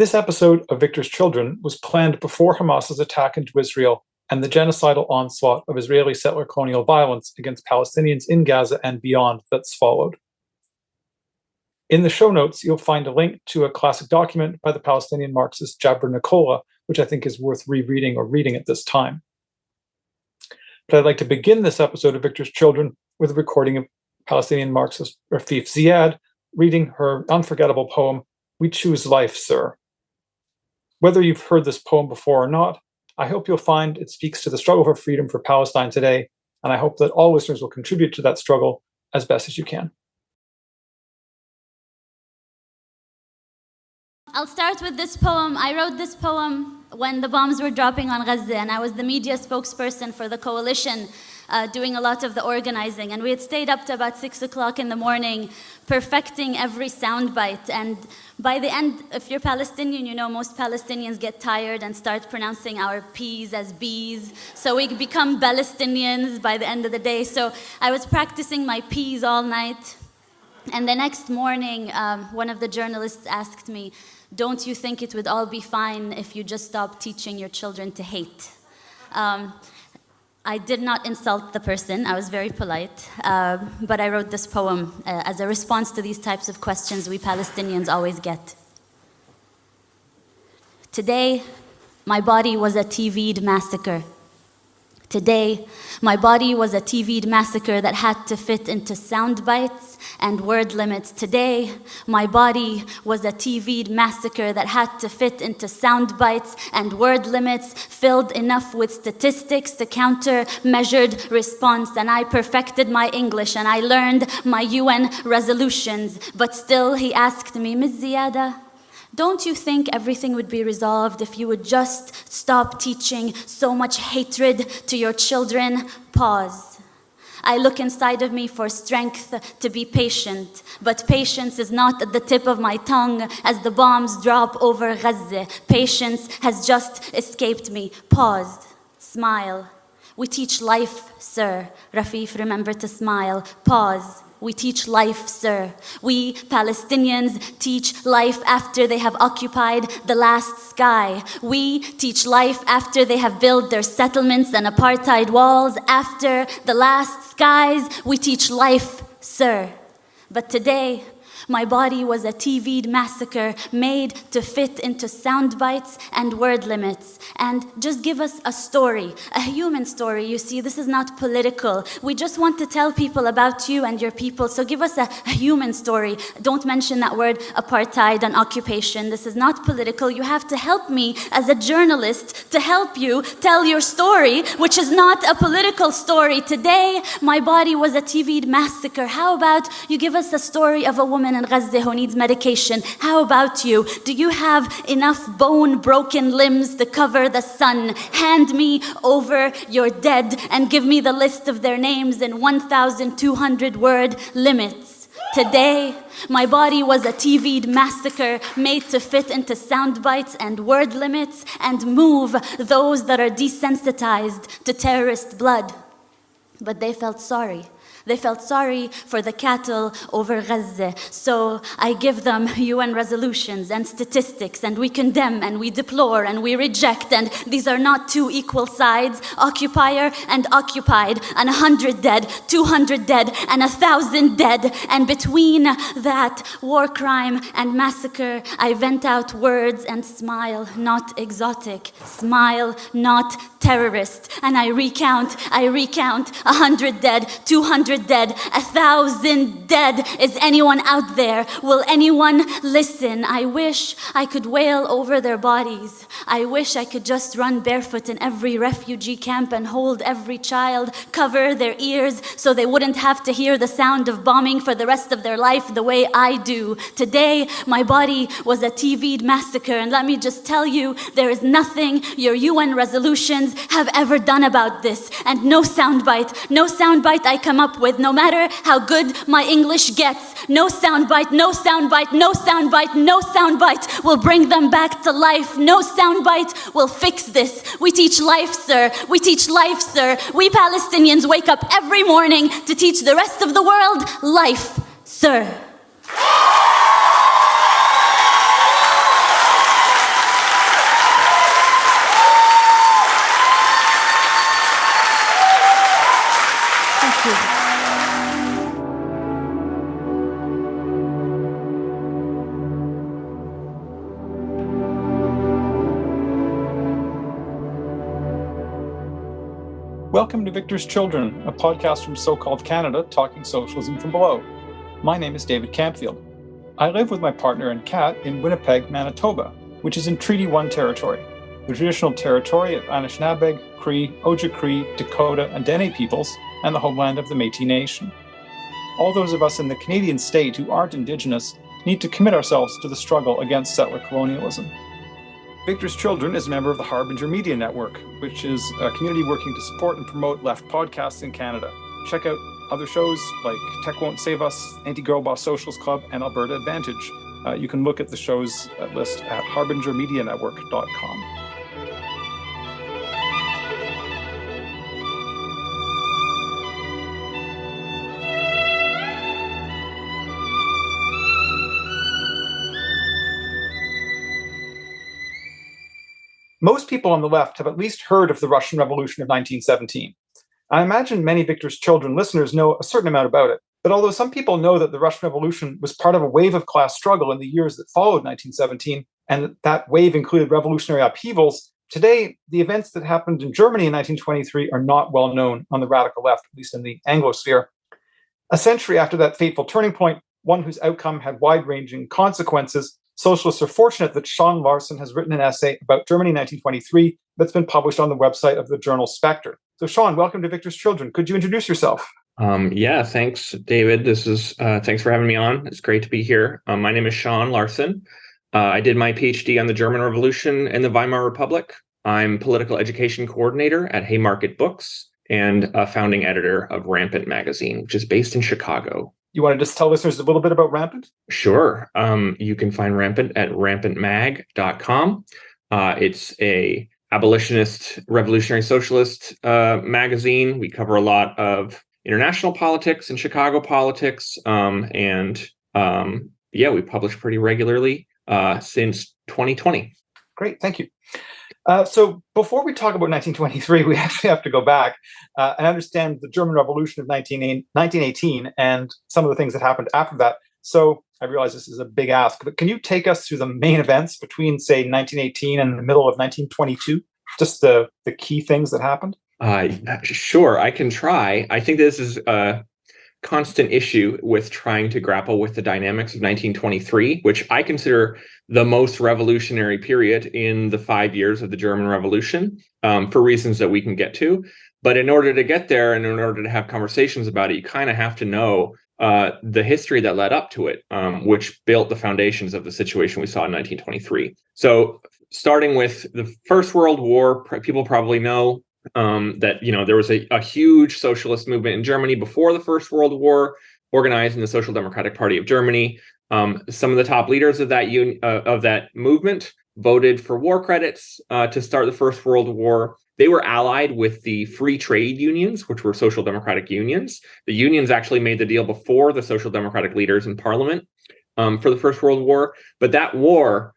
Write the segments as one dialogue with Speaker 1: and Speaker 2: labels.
Speaker 1: This episode of Victor's Children was planned before Hamas's attack into Israel and the genocidal onslaught of Israeli settler colonial violence against Palestinians in Gaza and beyond that's followed. In the show notes, you'll find a link to a classic document by the Palestinian Marxist Jabra Nicola, which I think is worth rereading or reading at this time. But I'd like to begin this episode of Victor's Children with a recording of Palestinian Marxist Rafif Ziad reading her unforgettable poem, "We Choose Life, Sir." Whether you've heard this poem before or not, I hope you'll find it speaks to the struggle for freedom for Palestine today, and I hope that all listeners will contribute to that struggle as best as you can.
Speaker 2: I'll start with this poem. I wrote this poem when the bombs were dropping on Gaza, and I was the media spokesperson for the coalition, doing a lot of the organizing. And we had stayed up to about 6 o'clock in the morning, perfecting every soundbite. And by the end, if you're Palestinian, you know most Palestinians get tired and start pronouncing our P's as B's. So we become Palestinians by the end of the day. So I was practicing my P's all night. And the next morning, one of the journalists asked me, "Don't you think it would all be fine if you just stopped teaching your children to hate?" I did not insult the person. I was very polite. But I wrote this poem as a response to these types of questions we Palestinians always get. Today, my body was a TV'd massacre. Today, my body was a TV'd massacre that had to fit into sound bites and word limits. Today, my body was a TV'd massacre that had to fit into sound bites and word limits, filled enough with statistics to counter measured response. And I perfected my English and I learned my UN resolutions. But still, he asked me, "Ms. Ziyada, don't you think everything would be resolved if you would just stop teaching so much hatred to your children?" Pause. I look inside of me for strength to be patient, but patience is not at the tip of my tongue as the bombs drop over Gaza. Patience has just escaped me. Pause. Smile. We teach life, sir. Rafif, remember to smile. Pause. We teach life, sir. We Palestinians teach life after they have occupied the last sky. We teach life after they have built their settlements and apartheid walls. After the last skies, we teach life, sir. But today, my body was a TV'd massacre made to fit into sound bites and word limits. And just give us a story, a human story. You see, this is not political. We just want to tell people about you and your people. So give us a human story. Don't mention that word apartheid and occupation. This is not political. You have to help me as a journalist to help you tell your story, which is not a political story. Today, my body was a TV'd massacre. How about you give us a story of a woman in Gaza who needs medication? How about you? Do you have enough bone-broken limbs to cover the sun? Hand me over your dead and give me the list of their names in 1,200 word limits. Today, my body was a TV'd massacre made to fit into sound bites and word limits and move those that are desensitized to terrorist blood. But they felt sorry. They felt sorry for the cattle over Gaza. So I give them UN resolutions and statistics, and we condemn and we deplore and we reject. And these are not two equal sides, occupier and occupied, and 100 dead, 200 dead, and 1,000 dead. And between that war crime and massacre, I vent out words and smile, not exotic. Smile, not terrorist. And I recount 100 dead, 200 dead, 1,000 dead. Is anyone out there? Will anyone listen? I wish I could wail over their bodies. I wish I could just run barefoot in every refugee camp and hold every child, cover their ears so they wouldn't have to hear the sound of bombing for the rest of their life the way I do. Today, my body was a TV'd massacre, and let me just tell you, there is nothing your UN resolutions have ever done about this. And no soundbite I come up with, no matter how good my English gets, no soundbite will bring them back to life. No soundbite will fix this. We teach life, sir. We teach life, sir. We Palestinians wake up every morning to teach the rest of the world life, sir.
Speaker 1: Welcome to Victor's Children, a podcast from so-called Canada talking socialism from below. My name is David Campfield. I live with my partner and cat in Winnipeg, Manitoba, which is in Treaty 1 territory, the traditional territory of Anishinaabeg, Cree, Ojibwe, Dakota, and Dene peoples, and the homeland of the Métis Nation. All those of us in the Canadian state who aren't Indigenous need to commit ourselves to the struggle against settler colonialism. Victor's Children is a member of the Harbinger Media Network, which is a community working to support and promote left podcasts in Canada. Check out other shows like Tech Won't Save Us, Anti-Girl Boss Socialist Club, and Alberta Advantage. You can look at the show's list at harbingermedianetwork.com. Most people on the left have at least heard of the Russian Revolution of 1917. I imagine many Victor's Children listeners know a certain amount about it. But although some people know that the Russian Revolution was part of a wave of class struggle in the years that followed 1917, and that wave included revolutionary upheavals, today the events that happened in Germany in 1923 are not well known on the radical left, at least in the Anglosphere. A century after that fateful turning point, one whose outcome had wide-ranging consequences, socialists are fortunate that Sean Larson has written an essay about Germany in 1923 that's been published on the website of the journal Spectre. So Sean, welcome to Victor's Children. Could you introduce yourself?
Speaker 3: Yeah, thanks, David. Thanks for having me on. It's great to be here. My name is Sean Larson. I did my PhD on the German Revolution and the Weimar Republic. I'm political education coordinator at Haymarket Books and a founding editor of Rampant magazine, which is based in Chicago.
Speaker 1: You want to just tell listeners a little bit about Rampant?
Speaker 3: Sure. You can find Rampant at rampantmag.com. It's a abolitionist, revolutionary socialist magazine. We cover a lot of international politics and Chicago politics. We publish pretty regularly since 2020.
Speaker 1: Great, thank you. So before we talk about 1923, we actually have to go back and understand the German Revolution of 1918 and some of the things that happened after that. So I realize this is a big ask, but can you take us through the main events between, say, 1918 and the middle of 1922? Just the key things that happened?
Speaker 3: Sure, I can try. I think this is a constant issue with trying to grapple with the dynamics of 1923, which I consider the most revolutionary period in the 5 years of the German Revolution, for reasons that we can get to. But in order to get there and in order to have conversations about it, you kind of have to know the history that led up to it, which built the foundations of the situation we saw in 1923. So starting with the First World War, people probably know that there was a huge socialist movement in Germany before the First World War, organized in the Social Democratic Party of Germany. Some of the top leaders of that movement voted for war credits to start the First World War. They were allied with the free trade unions, which were social democratic unions. The unions actually made the deal before the social democratic leaders in parliament for the First World War. But that war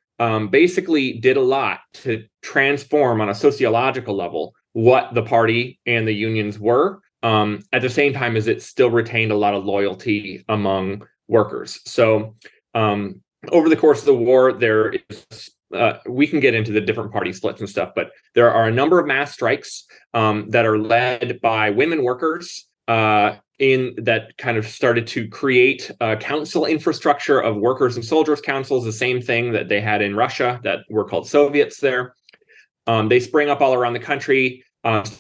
Speaker 3: basically did a lot to transform on a sociological level what the party and the unions were, at the same time as it still retained a lot of loyalty among workers. So over the course of the war, there is, we can get into the different party splits and stuff, but there are a number of mass strikes that are led by women workers that kind of started to create a council infrastructure of workers and soldiers councils, the same thing that they had in Russia that were called Soviets there. They spring up all around the country,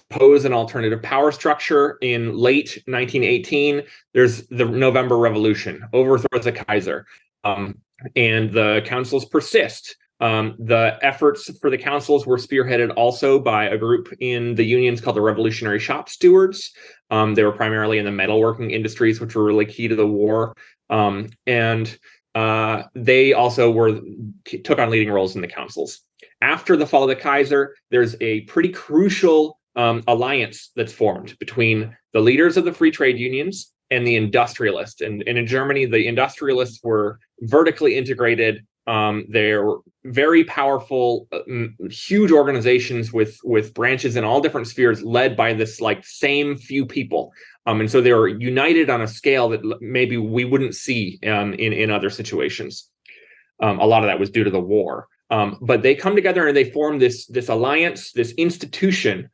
Speaker 3: pose an alternative power structure. In late 1918, there's the November Revolution, overthrows the Kaiser, and the councils persist. The efforts for the councils were spearheaded also by a group in the unions called the Revolutionary Shop Stewards. They were primarily in the metalworking industries, which were really key to the war. They also took on leading roles in the councils. After the fall of the Kaiser, there's a pretty crucial alliance that's formed between the leaders of the free trade unions and the industrialists. And in Germany, the industrialists were vertically integrated. They're very powerful, huge organizations with branches in all different spheres, led by this same few people. And so they were united on a scale that maybe we wouldn't see in other situations. A lot of that was due to the war. But they come together and they form this alliance, this institution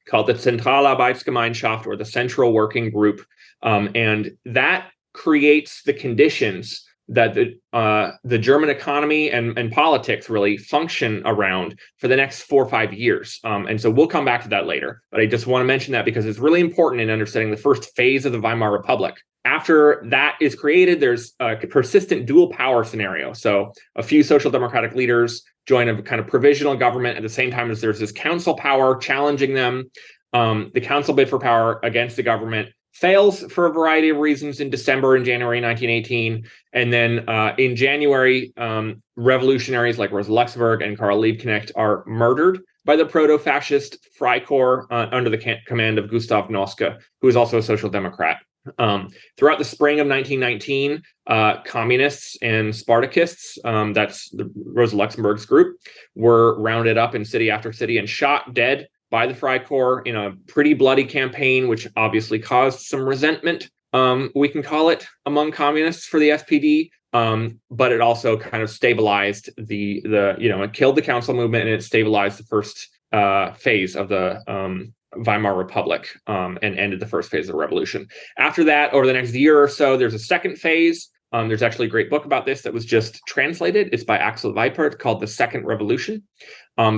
Speaker 3: called the Zentralarbeitsgemeinschaft, or the Central Working Group. And that creates the conditions that the German economy and politics really function around for the next 4 or 5 years. And so we'll come back to that later. But I just want to mention that because it's really important in understanding the first phase of the Weimar Republic. After that is created, there's a persistent dual power scenario. So a few social democratic leaders join a kind of provisional government at the same time as there's this council power challenging them. The council bid for power against the government fails for a variety of reasons in December and January 1918. And then in January, revolutionaries like Rosa Luxemburg and Karl Liebknecht are murdered by the proto-fascist Freikorps under the command of Gustav Noske, who is also a social democrat. Throughout the spring of 1919, communists and Spartakists, that's the Rosa Luxemburg's group, were rounded up in city after city and shot dead by the Freikorps in a pretty bloody campaign, which obviously caused some resentment, we can call it, among communists for the SPD. But it also kind of stabilized it killed the council movement, and it stabilized the first phase of the Weimar Republic, and ended the first phase of the revolution. After that, over the next year or so, there's a second phase. There's actually a great book about this that was just translated. It's by Axel Weipert, called The Second Revolution.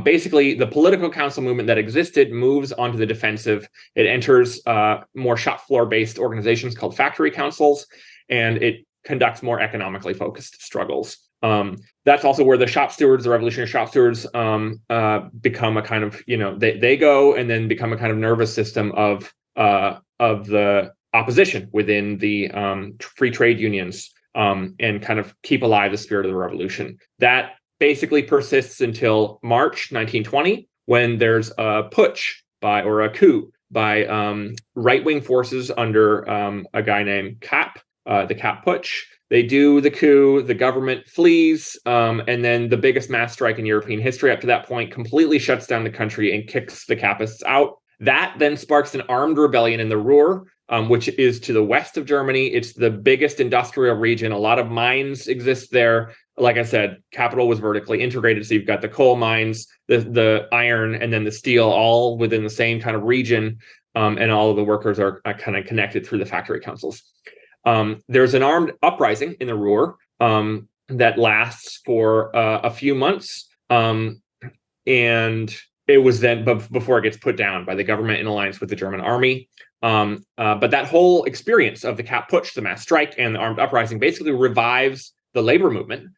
Speaker 3: Basically, the political council movement that existed moves onto the defensive. It enters more shop floor-based organizations called factory councils, and it conducts more economically focused struggles. That's also where the shop stewards, the revolutionary shop stewards, become a kind of, they go and then become a kind of nervous system of the opposition within the free trade unions, and kind of keep alive the spirit of the revolution. That basically persists until March 1920, when there's a putsch or a coup by right-wing forces under a guy named Kapp, the Kapp Putsch. They do the coup, the government flees, and then the biggest mass strike in European history up to that point completely shuts down the country and kicks the Kappists out. That then sparks an armed rebellion in the Ruhr, which is to the west of Germany. It's the biggest industrial region. A lot of mines exist there. Like I said, capital was vertically integrated. So you've got the coal mines, the iron, and then the steel, all within the same kind of region. And all of the workers are kind of connected through the factory councils. There's an armed uprising in the Ruhr that lasts for a few months. And it was then, before it gets put down by the government in alliance with the German army. But that whole experience of the Kapp Putsch, the mass strike, and the armed uprising basically revives the labor movement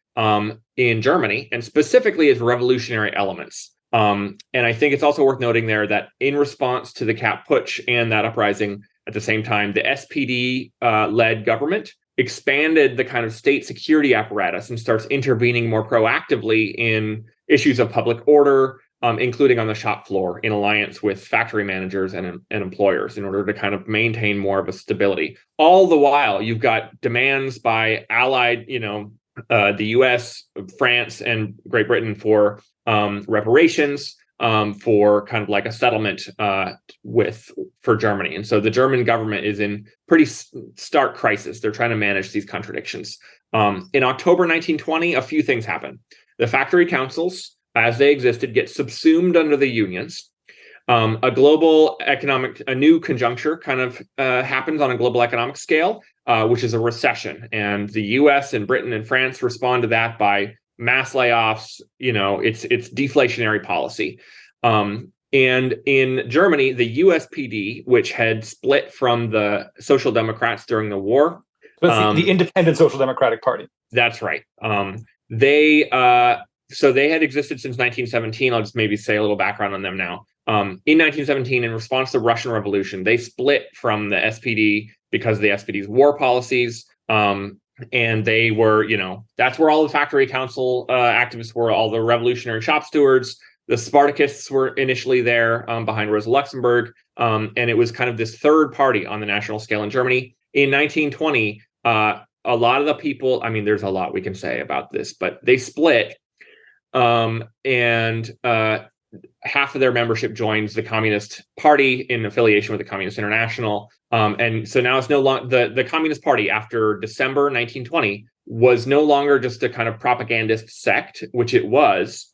Speaker 3: in Germany, and specifically its revolutionary elements. And I think it's also worth noting there that in response to the Kapp Putsch and that uprising, at the same time, the SPD-led government expanded the kind of state security apparatus and starts intervening more proactively in issues of public order, including on the shop floor, in alliance with factory managers and employers, in order to kind of maintain more of a stability. All the while, you've got demands by allied, the US, France, and Great Britain for reparations, for kind of like a settlement for Germany. And so the German government is in pretty stark crisis. They're trying to manage these contradictions. In October 1920, a few things happen. The factory councils, as they existed, get subsumed under the unions. A new conjuncture kind of happens on a global economic scale, which is a recession. And the US and Britain and France respond to that by mass layoffs. It's deflationary policy. And in Germany, the USPD, which had split from the Social Democrats during the war.
Speaker 1: The Independent Social Democratic Party. That's
Speaker 3: right. They had existed since 1917. I'll just maybe say a little background on them now. In 1917, in response to the Russian Revolution, they split from the SPD because of the SPD's war policies. And they were, that's where all the factory council activists were, all the revolutionary shop stewards. The Spartakists were initially there behind Rosa Luxemburg. And it was kind of this third party on the national scale in Germany. In 1920, a lot of the people, there's a lot we can say about this, but they split. And half of their membership joins the Communist Party in affiliation with the Communist International. And so now it's no longer the Communist Party, after December 1920, was no longer just a kind of propagandist sect, which it was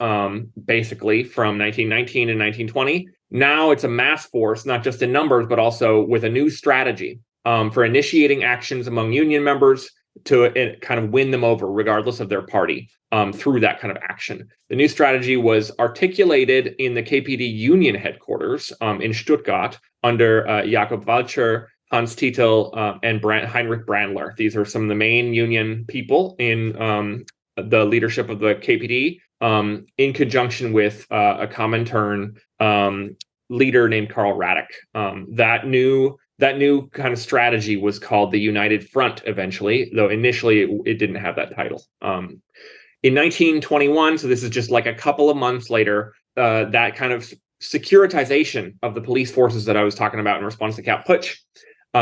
Speaker 3: basically from 1919 and 1920. Now it's a mass force, not just in numbers, but also with a new strategy for initiating actions among union members to kind of win them over, regardless of their party, through that kind of action. The new strategy was articulated in the KPD union headquarters in Stuttgart under Jakob Walcher, Hans Titel, and Heinrich Brandler. These are some of the main union people in the leadership of the KPD, in conjunction with a Comintern leader named Karl Radek. That new kind of strategy was called the United Front eventually, though initially it didn't have that title. In 1921, so this is just like a couple of months later, that kind of securitization of the police forces that I was talking about in response to Cap Putsch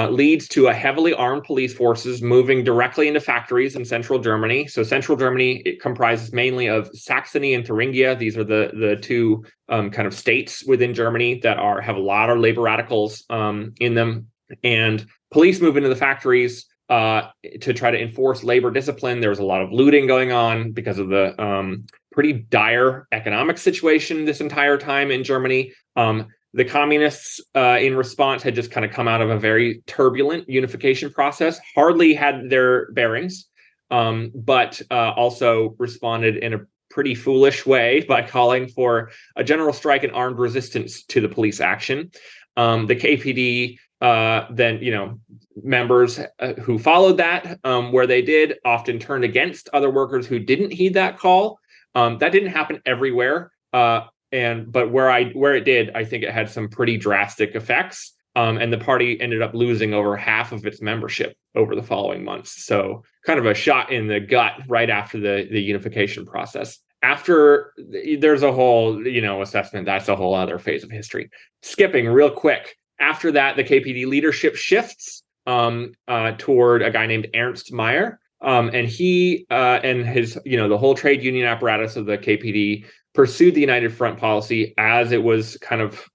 Speaker 3: leads to a heavily armed police forces moving directly into factories in central Germany. So central Germany, it comprises mainly of Saxony and Thuringia. These are the two kind of states within Germany that have a lot of labor radicals in them. And police move into the factories to try to enforce labor discipline. There was a lot of looting going on because of the pretty dire economic situation this entire time in Germany. The communists, in response, had just kind of come out of a very turbulent unification process, hardly had their bearings, but also responded in a pretty foolish way by calling for a general strike and armed resistance to the police action. The KPD then, members who followed that, where they did, often turned against other workers who didn't heed that call. That didn't happen everywhere. But where it did, I think it had some pretty drastic effects. And the party ended up losing over half of its membership over the following months. So kind of a shot in the gut right after the unification process. After there's a whole, assessment, that's a whole other phase of history. Skipping real quick. After that, the KPD leadership shifts toward a guy named Ernst Meyer. And he and his, the whole trade union apparatus of the KPD pursued the United Front policy as it was kind of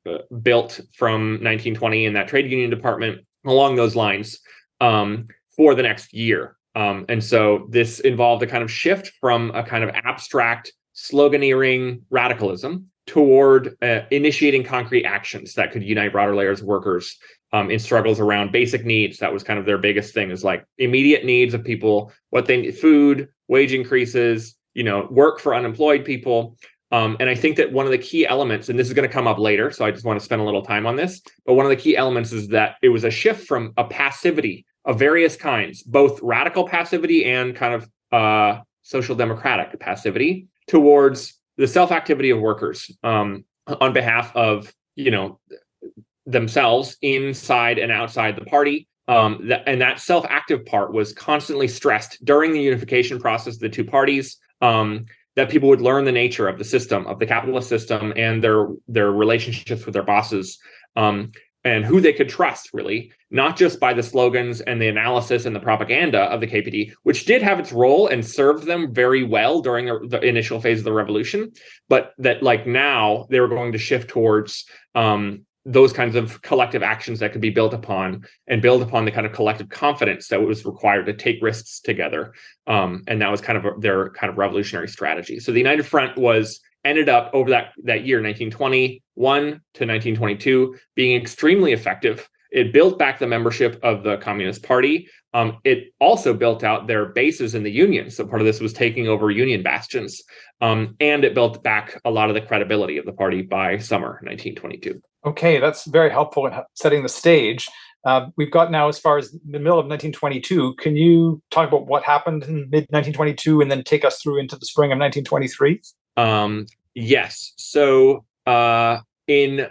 Speaker 3: built from 1920 in that trade union department along those lines for the next year. And so this involved a kind of shift from a kind of abstract sloganeering radicalism toward initiating concrete actions that could unite broader layers of workers in struggles around basic needs. That was kind of their biggest thing, is like immediate needs of people, what they need: food, wage increases, work for unemployed people. And I think that one of the key elements, and this is going to come up later, so I just want to spend a little time on this, but one of the key elements is that it was a shift from a passivity of various kinds, both radical passivity and kind of social democratic passivity, towards the self-activity of workers on behalf of, themselves inside and outside the party. And that self-active part was constantly stressed during the unification process of the two parties. That people would learn the nature of the system, of the capitalist system, and their relationships with their bosses, and who they could trust, really, not just by the slogans and the analysis and the propaganda of the KPD, which did have its role and served them very well during the initial phase of the revolution, but that now they were going to shift towards those kinds of collective actions that could be built upon and build upon the kind of collective confidence that was required to take risks together. And that was kind of their kind of revolutionary strategy. So the United Front ended up over that year, 1921 to 1922, being extremely effective. It built back the membership of the Communist Party. It also built out their bases in the union. So part of this was taking over union bastions. And it built back a lot of the credibility of the party by summer 1922.
Speaker 1: Okay, that's very helpful in setting the stage. We've got now as far as the middle of 1922. Can you talk about what happened in mid-1922 and then take us through into the spring of 1923?
Speaker 3: Yes. So in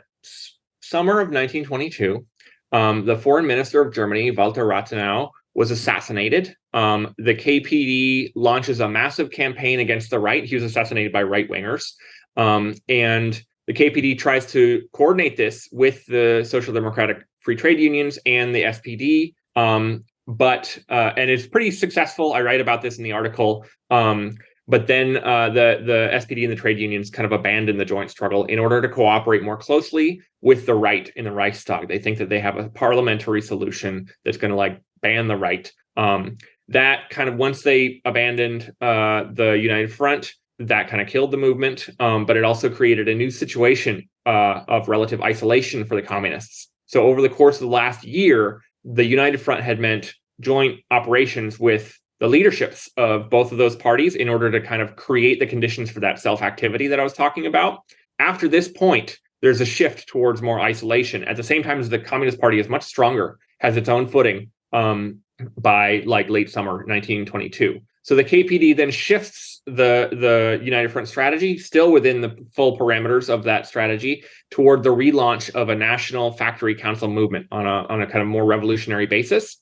Speaker 3: summer of 1922, the foreign minister of Germany, Walter Rathenau, was assassinated. The KPD launches a massive campaign against the right. He was assassinated by right-wingers. And the KPD tries to coordinate this with the Social Democratic Free Trade Unions and the SPD, and it's pretty successful. I write about this in the article. But then the SPD and the trade unions kind of abandon the joint struggle in order to cooperate more closely with the right in the Reichstag. They think that they have a parliamentary solution that's going to ban the right. That kind of, once they abandoned the United Front, that kind of killed the movement, but it also created a new situation of relative isolation for the communists. So over the course of the last year, the United Front had meant joint operations with the leaderships of both of those parties in order to kind of create the conditions for that self-activity that I was talking about. After this point, there's a shift towards more isolation at the same time as the Communist Party is much stronger, has its own footing by like late summer 1922. So the KPD then shifts the United Front strategy, still within the full parameters of that strategy, toward the relaunch of a national factory council movement on a kind of more revolutionary basis,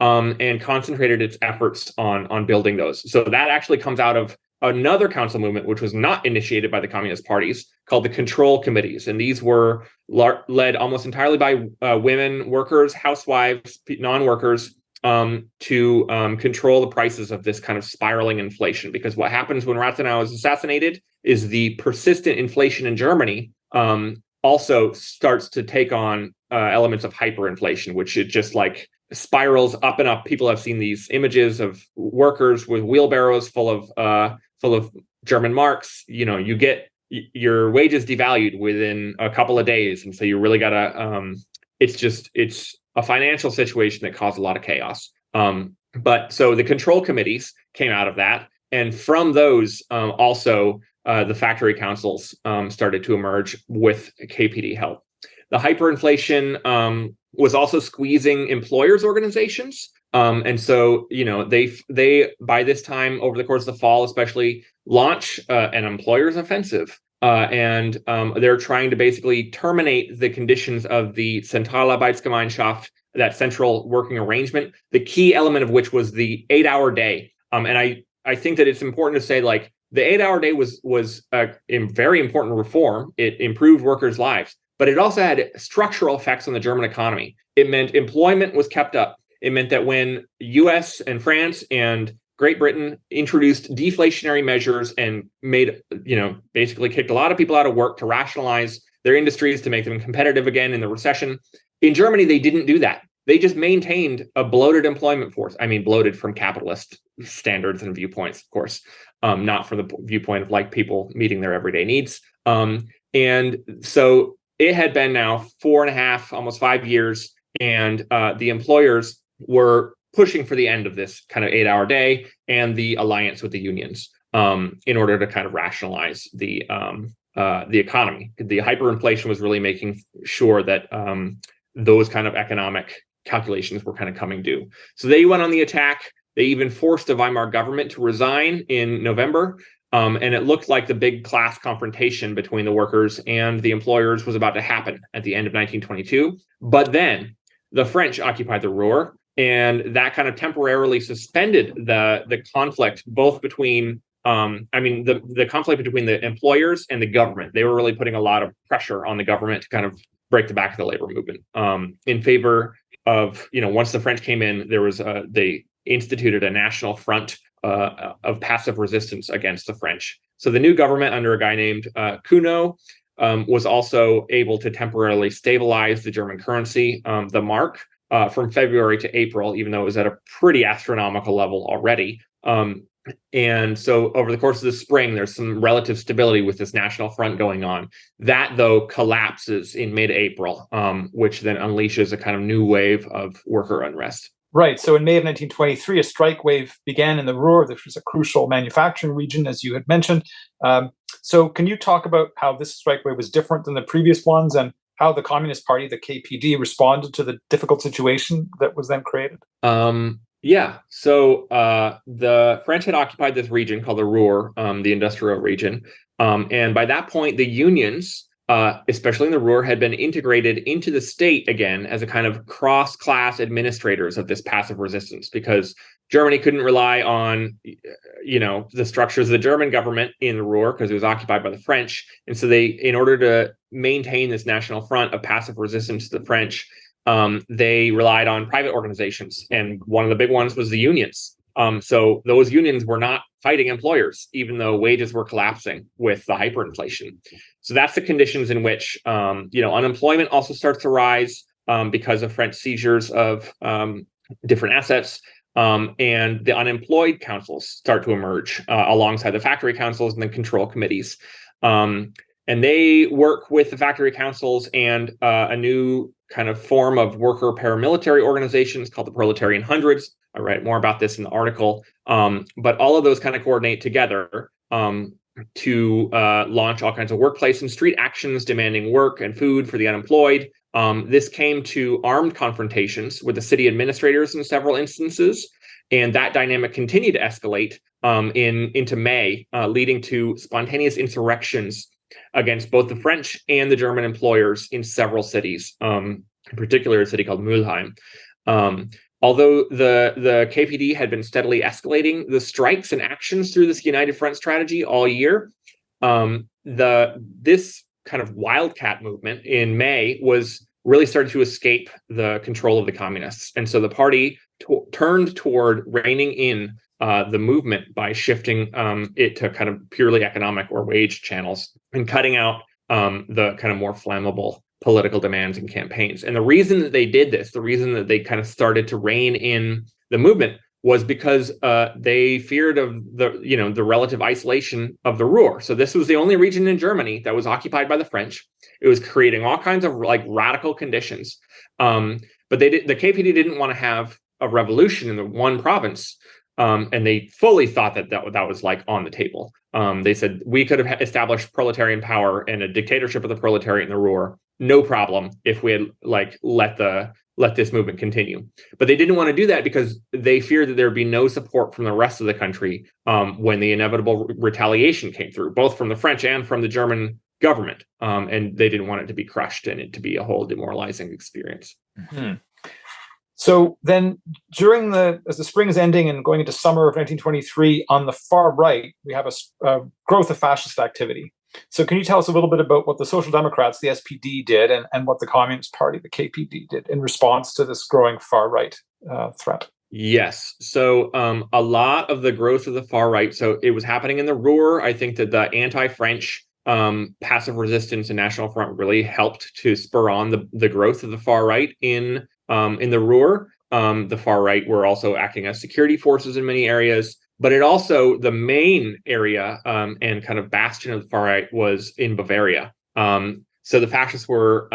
Speaker 3: and concentrated its efforts on building those. So that actually comes out of another council movement, which was not initiated by the Communist parties, called the Control Committees. And these were led almost entirely by women, workers, housewives, non-workers, to control the prices of this kind of spiraling inflation. Because what happens when Rathenau is assassinated is the persistent inflation in Germany also starts to take on elements of hyperinflation, which it just like spirals up and up. People have seen these images of workers with wheelbarrows full of German marks. You know, you get your wages devalued within a couple of days, and so you really gotta. It's a financial situation that caused a lot of chaos. But so the control committees came out of that, and from those also the factory councils started to emerge with KPD help. The hyperinflation was also squeezing employers' organizations. And so, you know, they by this time, over the course of the fall, especially, launch an employers' offensive. And they're trying to basically terminate the conditions of the Zentralarbeitsgemeinschaft, that central working arrangement, the key element of which was the 8-hour day. And I think that it's important to say, like, the 8-hour day was a very important reform. It improved workers' lives, but it also had structural effects on the German economy. It meant employment was kept up. It meant that when US and France and Great Britain introduced deflationary measures and made, you know, basically kicked a lot of people out of work to rationalize their industries, to make them competitive again in the recession. In Germany, they didn't do that. They just maintained a bloated employment force. I mean, bloated from capitalist standards and viewpoints, of course, not from the viewpoint of like people meeting their everyday needs. And so it had been now 4.5, almost 5 years, and the employers were pushing for the end of this kind of 8-hour day and the alliance with the unions in order to kind of rationalize the economy. The hyperinflation was really making sure that those kind of economic calculations were kind of coming due. So they went on the attack. They even forced the Weimar government to resign in November. And it looked like the big class confrontation between the workers and the employers was about to happen at the end of 1922. But then the French occupied the Ruhr, and that kind of temporarily suspended the conflict, both between the conflict between the employers and the government. They were really putting a lot of pressure on the government to kind of break the back of the labor movement in favor of, you know, once the French came in, there was they instituted a national front of passive resistance against the French. So the new government under a guy named Cuno was also able to temporarily stabilize the German currency, the mark, from February to April, even though it was at a pretty astronomical level already. And so over the course of the spring, there's some relative stability with this national front going on. That, though, collapses in mid-April, which then unleashes a kind of new wave of worker unrest.
Speaker 1: Right. So in May of 1923, a strike wave began in the Ruhr, which was a crucial manufacturing region, as you had mentioned. So can you talk about how this strike wave was different than the previous ones, and how the Communist Party, the KPD, responded to the difficult situation that was then created?
Speaker 3: Yeah. So the French had occupied this region called the Ruhr, the industrial region. And by that point, the unions, especially in the Ruhr, had been integrated into the state again as a kind of cross-class administrators of this passive resistance, because Germany couldn't rely on, you know, the structures of the German government in the Ruhr because it was occupied by the French. And so they, in order to maintain this national front of passive resistance to the French, they relied on private organizations. And one of the big ones was the unions. So those unions were not fighting employers, even though wages were collapsing with the hyperinflation. So that's the conditions in which, unemployment also starts to rise because of French seizures of different assets. and the unemployed councils start to emerge alongside the factory councils and the control committees. And they work with the factory councils and a new kind of form of worker paramilitary organizations called the Proletarian Hundreds. I write more about this in the article. But all of those kind of coordinate together to launch all kinds of workplace and street actions demanding work and food for the unemployed. This came to armed confrontations with the city administrators in several instances, and that dynamic continued to escalate into May, leading to spontaneous insurrections against both the French and the German employers in several cities, in particular a city called Mülheim. Although the KPD had been steadily escalating the strikes and actions through this United Front strategy all year, this kind of wildcat movement in May was really started to escape the control of the communists. And so the party turned toward reining in the movement by shifting it to kind of purely economic or wage channels and cutting out the kind of more flammable political demands and campaigns. And the reason that they did this, the reason that they kind of started to rein in the movement, was because they feared of the relative isolation of the Ruhr. So this was the only region in Germany that was occupied by the French. It was creating all kinds of like radical conditions. But the KPD didn't want to have a revolution in the one province. And they fully thought that was like on the table. They said we could have established proletarian power and a dictatorship of the proletariat in the Ruhr, no problem, if we had like let this movement continue. But they didn't want to do that because they feared that there would be no support from the rest of the country when the inevitable retaliation came through, both from the French and from the German government. And they didn't want it to be crushed and it to be a whole demoralizing experience.
Speaker 1: Mm-hmm. So then as the spring is ending and going into summer of 1923, on the far right, we have a growth of fascist activity. So can you tell us a little bit about what the Social Democrats, the SPD, did and what the Communist Party, the KPD, did in response to this growing far right threat?
Speaker 3: Yes. So a lot of the growth of the far right, so it was happening in the Ruhr. I think that the anti-French passive resistance and National Front really helped to spur on the growth of the far right in the Ruhr. The far right were also acting as security forces in many areas, but it also, the main area and kind of bastion of the far right was in Bavaria. So the fascists were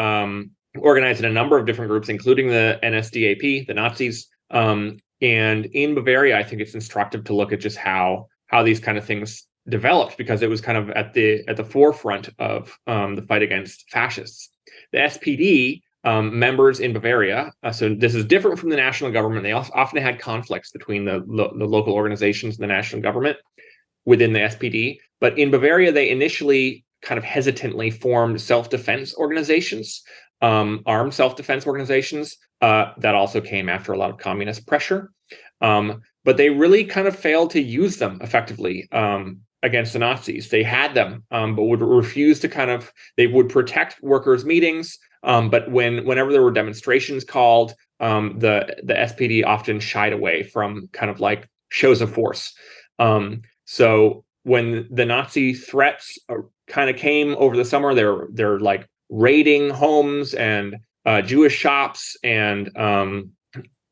Speaker 3: organized in a number of different groups, including the NSDAP, the Nazis. And in Bavaria, I think it's instructive to look at just how these kind of things developed, because it was kind of at the forefront of the fight against fascists. The SPD members in Bavaria, so this is different from the national government. They often had conflicts between the local organizations and the national government within the SPD. But in Bavaria, they initially kind of hesitantly formed self-defense organizations, armed self-defense organizations that also came after a lot of communist pressure. But they really kind of failed to use them effectively against the Nazis. They had them, but would refuse to they would protect workers' meetings. But whenever there were demonstrations called, the SPD often shied away from kind of like shows of force. So when the Nazi threats kind of came over the summer, they're like raiding homes and Jewish shops and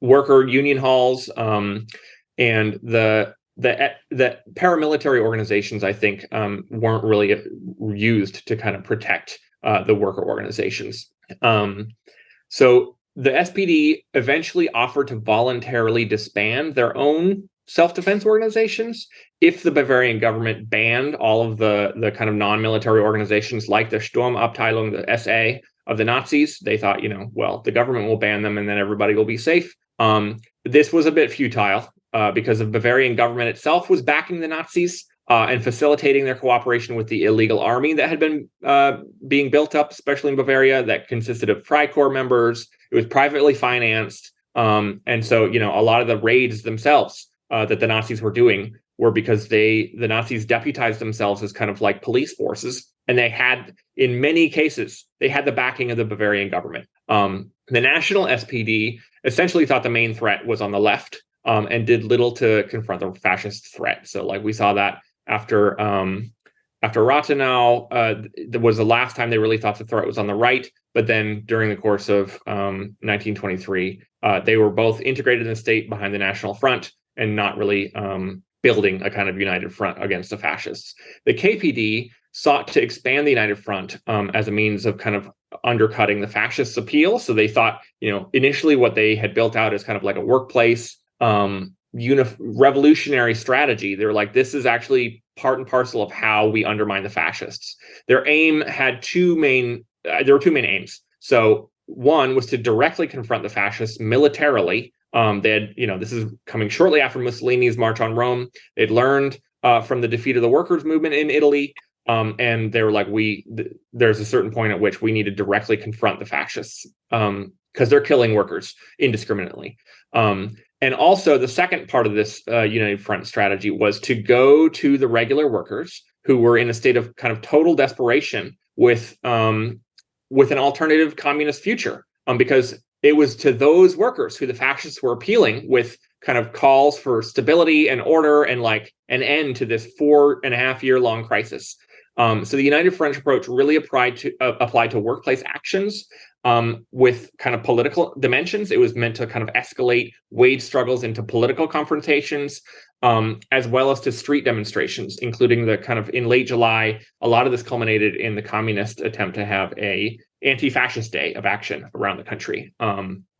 Speaker 3: worker union halls, and the paramilitary organizations, I think, weren't really used to kind of protect the worker organizations. So the SPD eventually offered to voluntarily disband their own self-defense organizations if the Bavarian government banned all of the kind of non-military organizations like the Sturmabteilung, the SA of the Nazis. They thought, well, the government will ban them and then everybody will be safe. This was a bit futile because the Bavarian government itself was backing the Nazis and facilitating their cooperation with the illegal army that had been being built up, especially in Bavaria, that consisted of Freikorps members. It was privately financed. And so, a lot of the raids themselves that the Nazis were doing were because the Nazis deputized themselves as kind of like police forces. And they had, in many cases, they had the backing of the Bavarian government. The national SPD essentially thought the main threat was on the left and did little to confront the fascist threat. So like we saw that after Rathenau, that was the last time they really thought the threat was on the right. But then during the course of 1923, They were both integrated in the state behind the National Front and not really building a kind of united front against the fascists. The KPD sought to expand the United Front as a means of kind of undercutting the fascists' appeal. So they thought, initially what they had built out as kind of like a workplace revolutionary strategy. They were like, this is actually part and parcel of how we undermine the fascists. Their aim had there were two main aims. So one was to directly confront the fascists militarily. They had, this is coming shortly after Mussolini's March on Rome. They'd learned from the defeat of the workers' movement in Italy. And they were like, there's a certain point at which we need to directly confront the fascists because they're killing workers indiscriminately. And also the second part of this United Front strategy was to go to the regular workers who were in a state of kind of total desperation with an alternative communist future, because it was to those workers who the fascists were appealing with kind of calls for stability and order and like an end to this 4.5 year long crisis. So the United Front approach really applied to workplace actions with kind of political dimensions. It was meant to kind of escalate wage struggles into political confrontations, as well as to street demonstrations, including the kind of in late July. A lot of this culminated in the communist attempt to have a anti-fascist day of action around the country.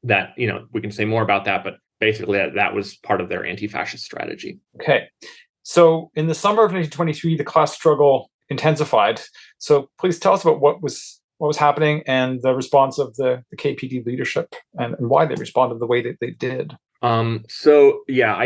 Speaker 3: That, we can say more about that, but basically that was part of their anti-fascist strategy.
Speaker 1: Okay. So in the summer of 1923, the class struggle intensified. So please tell us about what was happening and the response of the KPD leadership and why they responded the way that they did.
Speaker 3: I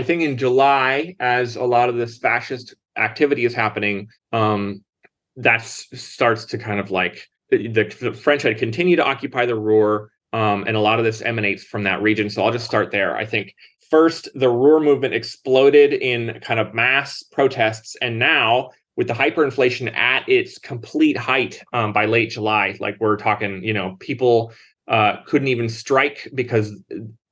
Speaker 3: think in July, as a lot of this fascist activity is happening, that starts to kind of like the French had continued to occupy the Ruhr, and a lot of this emanates from that region. So I'll just start there. I think first, the Ruhr movement exploded in kind of mass protests, and now with the hyperinflation at its complete height by late July, like we're talking, people couldn't even strike because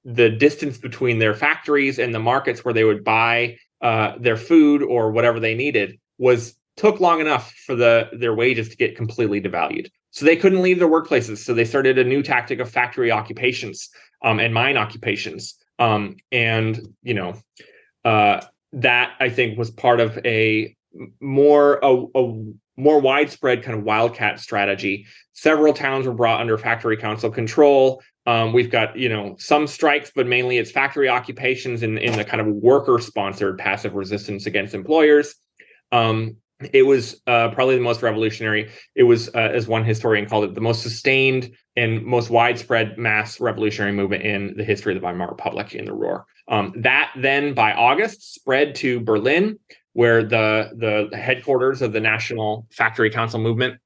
Speaker 3: the distance between their factories and the markets where they would buy their food or whatever they needed took long enough for their wages to get completely devalued. So they couldn't leave their workplaces. So they started a new tactic of factory occupations and mine occupations. That I think was part of a more widespread kind of wildcat strategy. Several towns were brought under factory council control. We've got, some strikes, but mainly it's factory occupations in the kind of worker-sponsored passive resistance against employers. It was probably the most revolutionary. It was, as one historian called it, the most sustained and most widespread mass revolutionary movement in the history of the Weimar Republic in the Ruhr. That then, by August, spread to Berlin, where the headquarters of the National Factory Council movement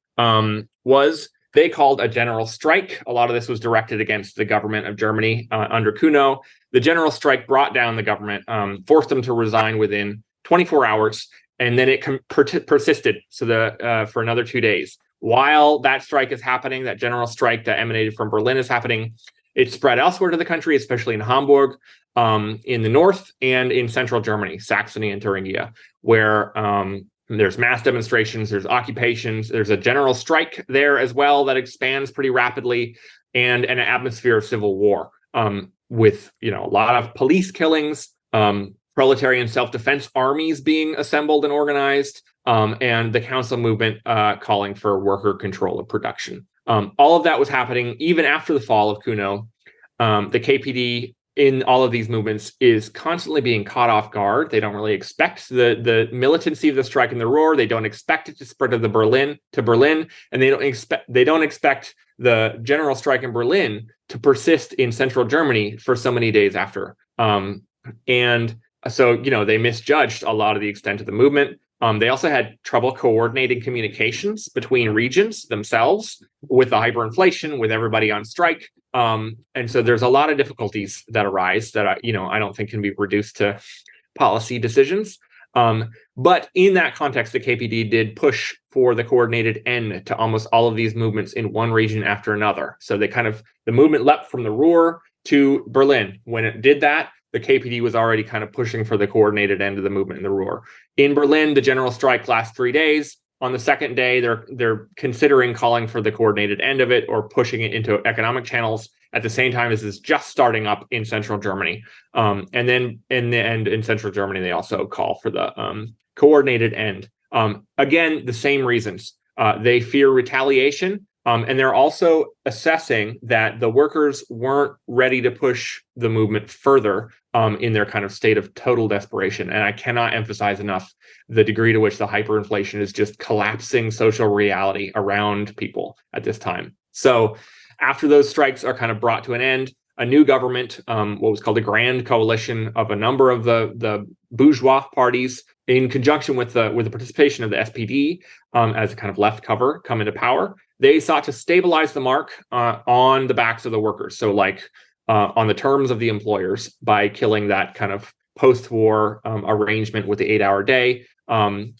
Speaker 3: was. They called a general strike. A lot of this was directed against the government of Germany under Kuno. The general strike brought down the government, forced them to resign within 24 hours, and then it persisted for another 2 days. While that strike is happening, that general strike that emanated from Berlin is happening, it spread elsewhere to the country, especially in Hamburg, in the north, and in central Germany, Saxony and Thuringia, where there's mass demonstrations, there's occupations, there's a general strike there as well that expands pretty rapidly, and an atmosphere of civil war with a lot of police killings, proletarian self-defense armies being assembled and organized, and the council movement calling for worker control of production. All of that was happening even after the fall of Kuno. The KPD in all of these movements is constantly being caught off guard. They don't really expect the militancy of the strike in the Ruhr. They don't expect it to spread to Berlin, and they don't expect the general strike in Berlin to persist in central Germany for so many days after. And so, they misjudged a lot of the extent of the movement. They also had trouble coordinating communications between regions themselves with the hyperinflation, with everybody on strike. And so there's a lot of difficulties that arise that I don't think can be reduced to policy decisions. But in that context, the KPD did push for the coordinated end to almost all of these movements in one region after another. So the movement leapt from the Ruhr to Berlin. When it did that, the KPD was already kind of pushing for the coordinated end of the movement in the Ruhr. In Berlin, the general strike lasts 3 days. On the second day, they're considering calling for the coordinated end of it or pushing it into economic channels at the same time as it's just starting up in central Germany. And then in the end, in central Germany, they also call for the coordinated end. Again, the same reasons. They fear retaliation. And they're also assessing that the workers weren't ready to push the movement further in their kind of state of total desperation. And I cannot emphasize enough the degree to which the hyperinflation is just collapsing social reality around people at this time. So after those strikes are kind of brought to an end, a new government, what was called a grand coalition of a number of the bourgeois parties, in conjunction with the participation of the SPD as a kind of left cover, come into power. They sought to stabilize the mark on the backs of the workers. So like on the terms of the employers by killing that kind of post-war arrangement with the 8-hour day. And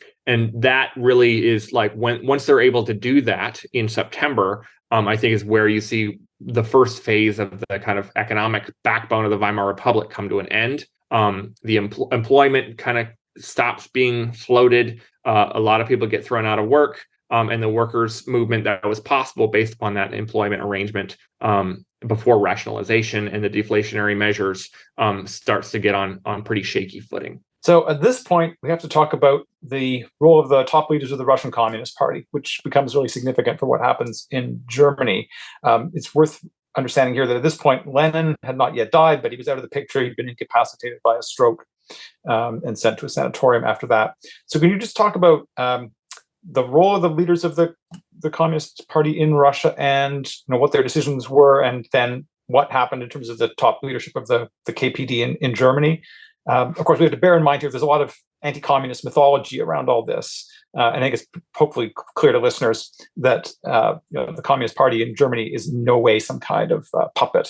Speaker 3: that really is like once they're able to do that in September, I think is where you see the first phase of the kind of economic backbone of the Weimar Republic come to an end. The employment kind of stops being floated. A lot of people get thrown out of work. And the workers' movement that was possible based upon that employment arrangement before rationalization and the deflationary measures starts to get on pretty shaky footing.
Speaker 1: So at this point, we have to talk about the role of the top leaders of the Russian Communist Party, which becomes really significant for what happens in Germany. It's worth understanding here that at this point, Lenin had not yet died, but he was out of the picture. He'd been incapacitated by a stroke and sent to a sanatorium after that. So can you just talk about the role of the leaders of the Communist Party in Russia and what their decisions were, and then what happened in terms of the top leadership of the KPD in Germany? Of course, we have to bear in mind here there's a lot of anti-communist mythology around all this. And I think it's hopefully clear to listeners that the Communist Party in Germany is in no way some kind of puppet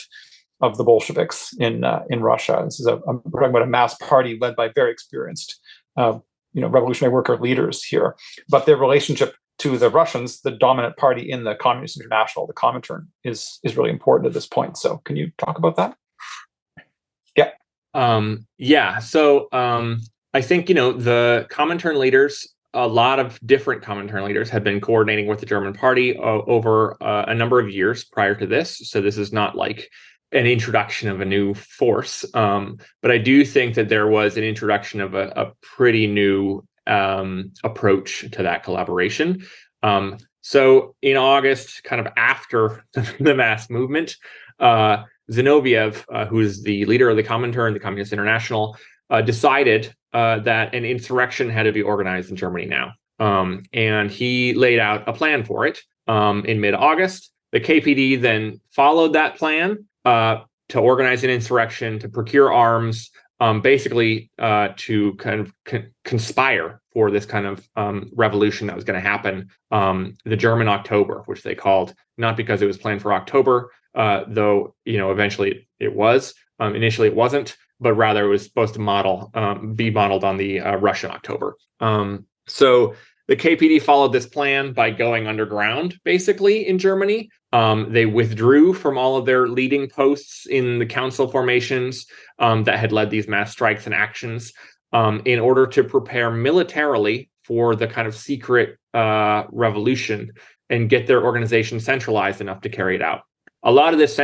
Speaker 1: of the Bolsheviks in Russia. This is I'm talking about a mass party led by very experienced revolutionary worker leaders here. But their relationship to the Russians, the dominant party in the Communist International, the Comintern, is really important at this point. So can you talk about that? Yeah.
Speaker 3: So I think, the Comintern leaders, a lot of different Comintern leaders had been coordinating with the German party over a number of years prior to this. So this is not like an introduction of a new force. But I do think that there was an introduction of a pretty new approach to that collaboration. So in August, kind of after the mass movement, Zinoviev, who is the leader of the Comintern, the Communist International, decided that an insurrection had to be organized in Germany now. And he laid out a plan for it in mid-August. The KPD then followed that plan to organize an insurrection, to procure arms, basically to kind of conspire for this kind of revolution that was going to happen, the German October, which they called, not because it was planned for October, though eventually it was. Initially it wasn't, but rather it was supposed to be modeled on the Russian October. So the KPD followed this plan by going underground, basically, in Germany. They withdrew from all of their leading posts in the council formations that had led these mass strikes and actions in order to prepare militarily for the kind of secret revolution and get their organization centralized enough to carry it out. A lot of this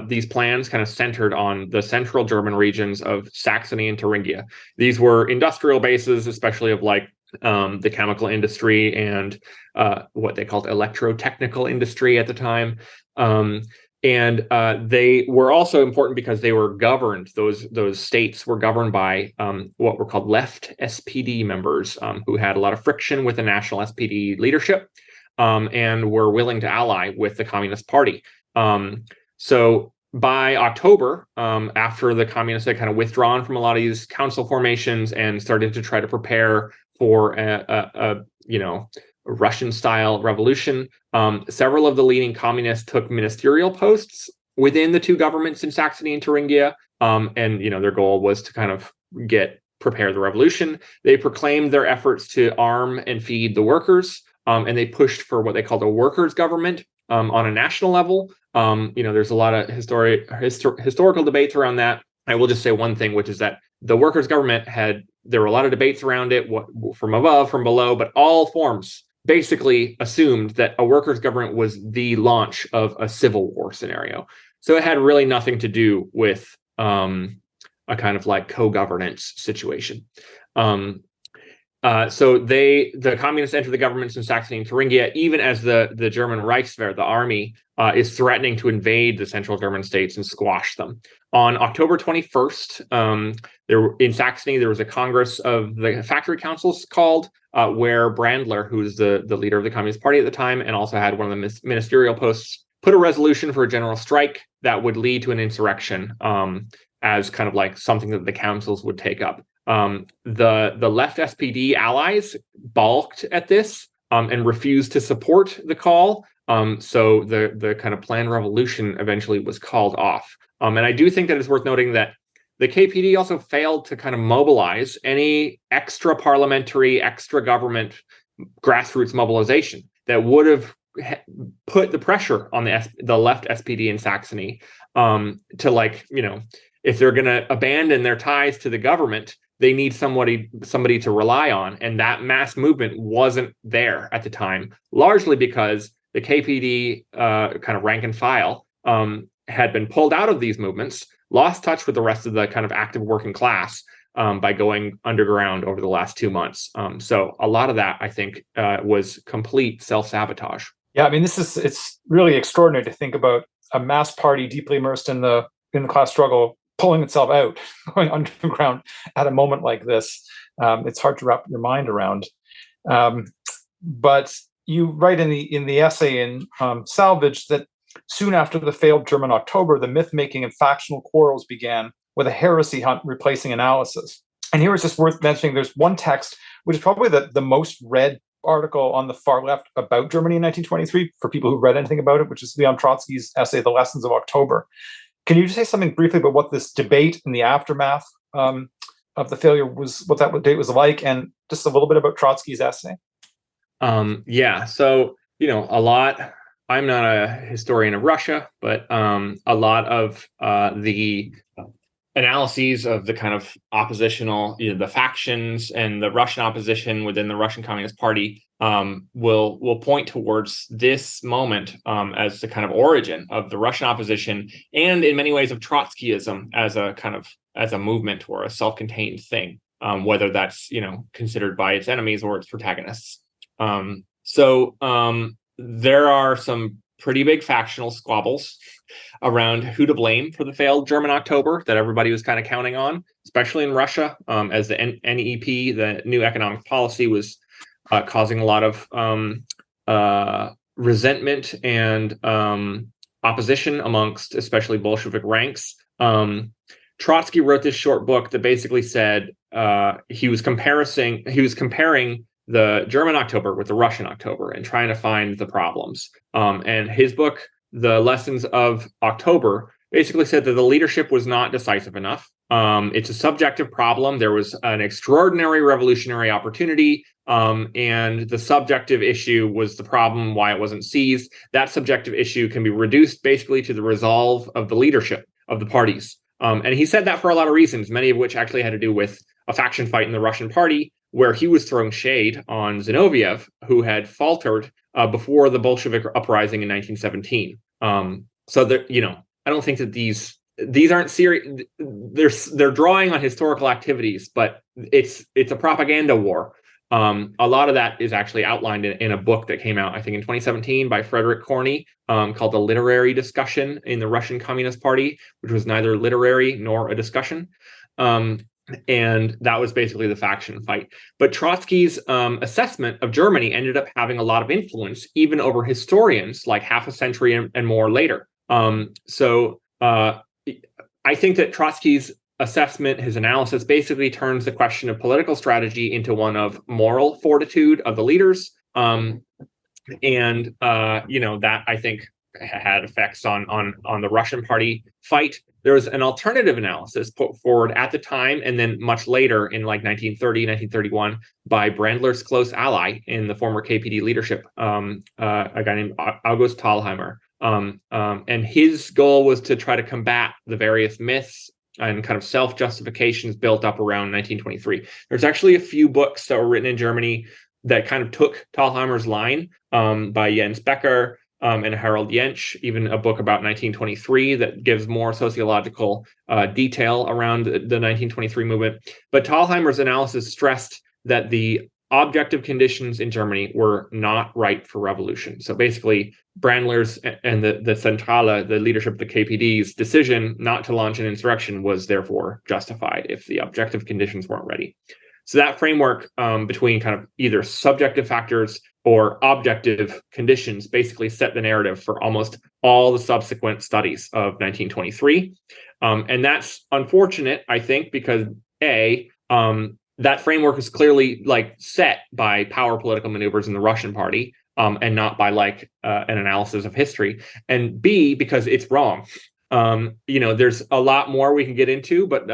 Speaker 3: these plans kind of centered on the central German regions of Saxony and Thuringia. These were industrial bases, especially of the chemical industry and what they called electrotechnical industry at the time. And they were also important because they were governed, those states were governed by what were called left SPD members who had a lot of friction with the national SPD leadership and were willing to ally with the Communist Party. So by October, after the communists had kind of withdrawn from a lot of these council formations and started to try to prepare for a Russian-style revolution, several of the leading communists took ministerial posts within the two governments in Saxony and Thuringia, and their goal was to kind of prepare the revolution. They proclaimed their efforts to arm and feed the workers, and they pushed for what they called a workers' government on a national level. There's a lot of historical debates around that. I will just say one thing, which is that the workers' government there were a lot of debates around it, from above, from below, but all forms, basically assumed that a workers' government was the launch of a civil war scenario. So it had really nothing to do with a kind of like co-governance situation. So the communists enter the governments in Saxony and Thuringia, even as the German Reichswehr, the army, is threatening to invade the central German states and squash them. On October 21st, in Saxony, there was a Congress of the Factory Councils called, where Brandler, who's the leader of the Communist Party at the time and also had one of the ministerial posts, put a resolution for a general strike that would lead to an insurrection, as kind of like something that the councils would take up. The left SPD allies balked at this and refused to support the call. So the kind of planned revolution eventually was called off. And I do think that it's worth noting that the KPD also failed to kind of mobilize any extra parliamentary, extra government grassroots mobilization that would have put the pressure on the left SPD in Saxony to, like, you know, if they're going to abandon their ties to the government, they need somebody to rely on. And that mass movement wasn't there at the time, largely because the KPD kind of rank and file had been pulled out of these movements, lost touch with the rest of the kind of active working class by going underground over the last 2 months. So a lot of that, I think, was complete self-sabotage.
Speaker 1: Yeah, I mean, it's really extraordinary to think about a mass party deeply immersed in the class struggle pulling itself out, going underground at a moment like this. It's hard to wrap your mind around. But you write in the essay in Salvage that soon after the failed German October, the myth-making and factional quarrels began, with a heresy hunt replacing analysis. And here it's just worth mentioning there's one text, which is probably the most read article on the far left about Germany in 1923, for people who've read anything about it, which is Leon Trotsky's essay, The Lessons of October. Can you just say something briefly about what this debate in the aftermath of the failure was, what that debate was like, and just a little bit about Trotsky's essay?
Speaker 3: Yeah, so, you know, I'm not a historian of Russia, but a lot of the analyses of the kind of oppositional, you know, the factions and the Russian opposition within the Russian Communist Party will point towards this moment as the kind of origin of the Russian opposition, and in many ways of Trotskyism as a movement or a self-contained thing, whether that's, you know, considered by its enemies or its protagonists. So there are some pretty big factional squabbles around who to blame for the failed German October that everybody was kind of counting on, especially in Russia, as the NEP, the new economic policy, was causing a lot of resentment and opposition amongst especially Bolshevik ranks. Trotsky wrote this short book that basically said he was comparing the German October with the Russian October and trying to find the problems. And his book, The Lessons of October, basically said that the leadership was not decisive enough. It's a subjective problem. There was an extraordinary revolutionary opportunity, and the subjective issue was the problem, why it wasn't seized. That subjective issue can be reduced basically to the resolve of the leadership of the parties. And he said that for a lot of reasons, many of which actually had to do with a faction fight in the Russian party, where he was throwing shade on Zinoviev, who had faltered before the Bolshevik uprising in 1917. So that, you know, I don't think that these aren't serious. They're drawing on historical activities, but it's a propaganda war. A lot of that is actually outlined in a book that came out, I think, in 2017 by Frederick Corney, called The Literary Discussion in the Russian Communist Party, which was neither literary nor a discussion. And that was basically the faction fight. But Trotsky's assessment of Germany ended up having a lot of influence, even over historians like half a century and more later. So I think that Trotsky's assessment, his analysis, basically turns the question of political strategy into one of moral fortitude of the leaders. And you know, that, I think, had effects on the Russian party fight. There was an alternative analysis put forward at the time, and then much later in like 1930, 1931, by Brandler's close ally in the former KPD leadership, a guy named August Thalheimer. And his goal was to try to combat the various myths and kind of self-justifications built up around 1923. There's actually a few books that were written in Germany that kind of took Thalheimer's line by Jens Becker and Harold Jentsch, even a book about 1923 that gives more sociological detail around the 1923 movement. But Thalheimer's analysis stressed that the objective conditions in Germany were not right for revolution. So basically, Brandler's and the Centrale, the leadership of the KPD's decision not to launch an insurrection was therefore justified if the objective conditions weren't ready. So that framework between kind of either subjective factors or objective conditions basically set the narrative for almost all the subsequent studies of 1923. And that's unfortunate, I think, because that framework is clearly set by power political maneuvers in the Russian party and not by an analysis of history. And B, because it's wrong. There's a lot more we can get into, but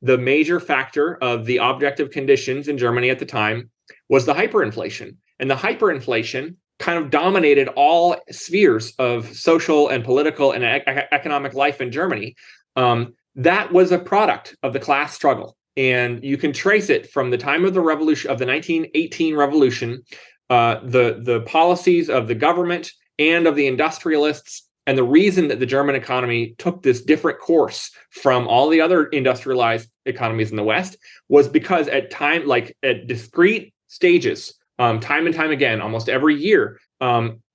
Speaker 3: the major factor of the objective conditions in Germany at the time was the hyperinflation. And the hyperinflation kind of dominated all spheres of social and political and economic life in Germany. That was a product of the class struggle. And you can trace it from the time of the revolution, of the 1918 revolution, the policies of the government and of the industrialists. And the reason that the German economy took this different course from all the other industrialized economies in the West was because at discrete stages, time and time again, almost every year,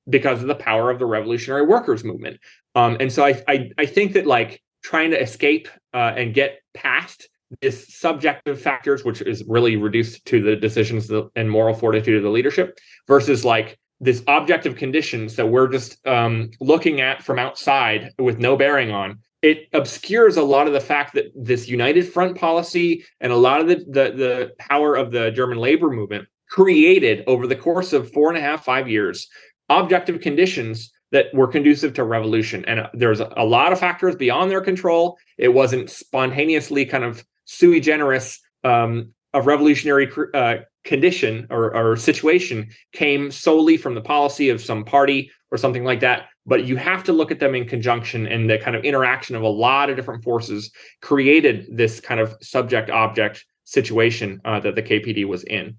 Speaker 3: because of the power of the revolutionary workers movement. And so I think that trying to escape and get past this subjective factors, which is really reduced to the decisions and moral fortitude of the leadership, versus this objective conditions that we're just looking at from outside with no bearing on, it obscures a lot of the fact that this united front policy and a lot of the power of the German labor movement created over the course of 4.5-5 years objective conditions that were conducive to revolution. And there's a lot of factors beyond their control. It wasn't spontaneously kind of sui generis. A revolutionary condition or situation came solely from the policy of some party or something like that. But you have to look at them in conjunction, and the kind of interaction of a lot of different forces created this kind of subject-object situation that the KPD was in.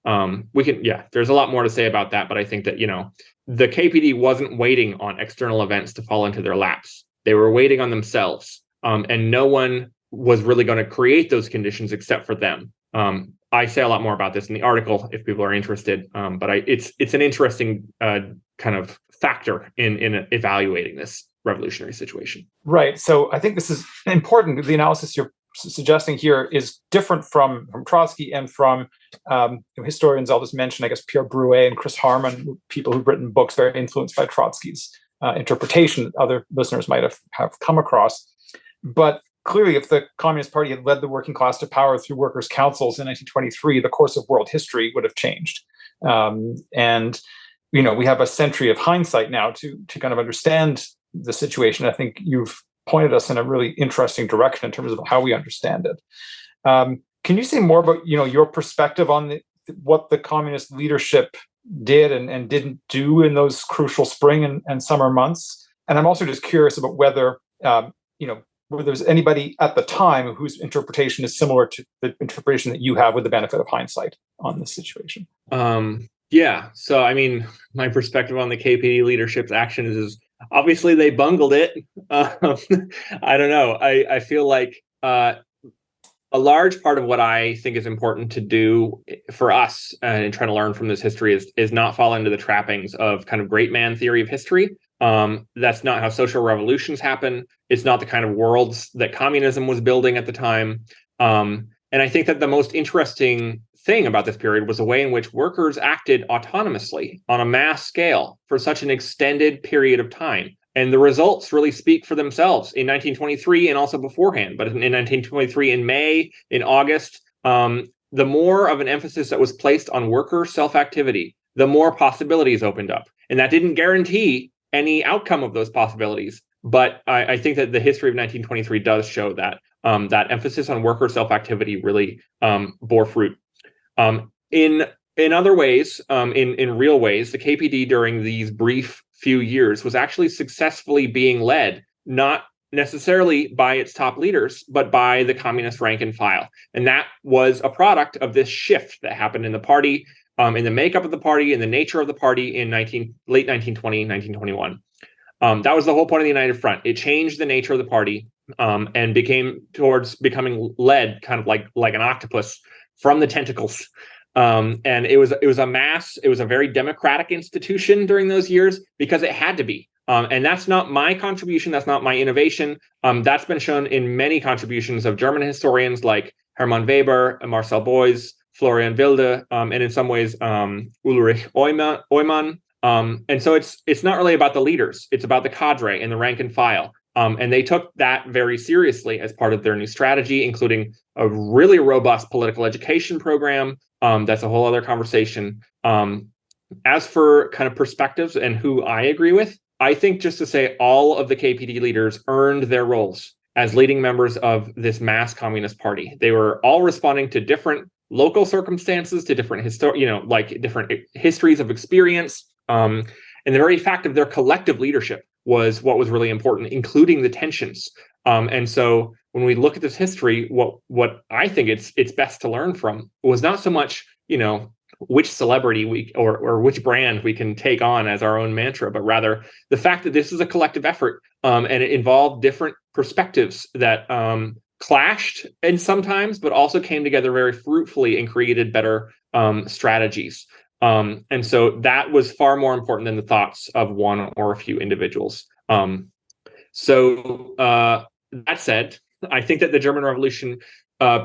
Speaker 3: There's a lot more to say about that, but I think that, the KPD wasn't waiting on external events to fall into their laps. They were waiting on themselves, and no one was really going to create those conditions except for them. I say a lot more about this in the article if people are interested, but it's an interesting kind of factor in evaluating this revolutionary situation.
Speaker 1: Right. So I think this is important. The analysis you're suggesting here is different from Trotsky and from historians. I'll just mention, I guess, Pierre Brouet and Chris Harman, people who've written books very influenced by Trotsky's interpretation that other listeners might have come across. But clearly, if the Communist Party had led the working class to power through workers' councils in 1923, the course of world history would have changed. And we have a century of hindsight now to kind of understand the situation. I think you've pointed us in a really interesting direction in terms of how we understand it. Can you say more about your perspective on what the communist leadership did and didn't do in those crucial spring and summer months? And I'm also just curious about whether whether there's anybody at the time whose interpretation is similar to the interpretation that you have with the benefit of hindsight on this situation.
Speaker 3: So I mean, my perspective on the KPD leadership's actions is obviously they bungled it. I don't know. I feel like a large part of what I think is important to do for us in trying to learn from this history is not fall into the trappings of kind of great man theory of history. That's not how social revolutions happen. It's not the kind of worlds that communism was building at the time. And I think that the most interesting thing about this period was the way in which workers acted autonomously on a mass scale for such an extended period of time. And the results really speak for themselves in 1923 and also beforehand. But in 1923, in May, in August, the more of an emphasis that was placed on worker self-activity, the more possibilities opened up. And that didn't guarantee any outcome of those possibilities. But I think that the history of 1923 does show that that emphasis on worker self-activity really bore fruit. In other ways, in real ways, the KPD during these brief few years was actually successfully being led, not necessarily by its top leaders, but by the communist rank and file. And that was a product of this shift that happened in the party in the makeup of the party and the nature of the party in late 1920, 1921. That was the whole point of the United Front. It changed the nature of the party and became towards becoming led kind of like an octopus from the tentacles. And it was a very democratic institution during those years because it had to be. And that's not my contribution. That's not my innovation. That's been shown in many contributions of German historians like Hermann Weber, Marcel Beuys, Florian Wilde, and in some ways Ulrich Eumann. And so it's not really about the leaders. It's about the cadre and the rank and file. And they took that very seriously as part of their new strategy, including a really robust political education program. That's a whole other conversation. As for kind of perspectives and who I agree with, I think just to say all of the KPD leaders earned their roles as leading members of this mass communist party. They were all responding to different local circumstances, to different different histories of experience. And the very fact of their collective leadership was what was really important, including the tensions. And so when we look at this history, what I think it's best to learn from was not so much, which celebrity or which brand we can take on as our own mantra, but rather the fact that this is a collective effort, and it involved different perspectives that clashed and sometimes, but also came together very fruitfully and created better strategies. And so that was far more important than the thoughts of one or a few individuals. So that said, I think that the German Revolution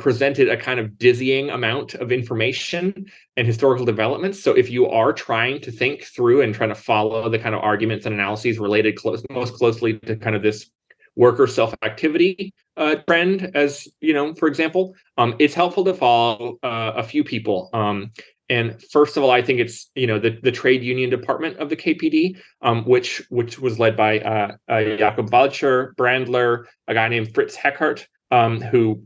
Speaker 3: presented a kind of dizzying amount of information and historical developments. So if you are trying to think through and trying to follow the kind of arguments and analyses related most closely to kind of this worker self-activity trend, as for example, it's helpful to follow a few people. And first of all, I think it's the trade union department of the KPD, which was led by Jakob Walcher, Brandler, a guy named Fritz Heckert, who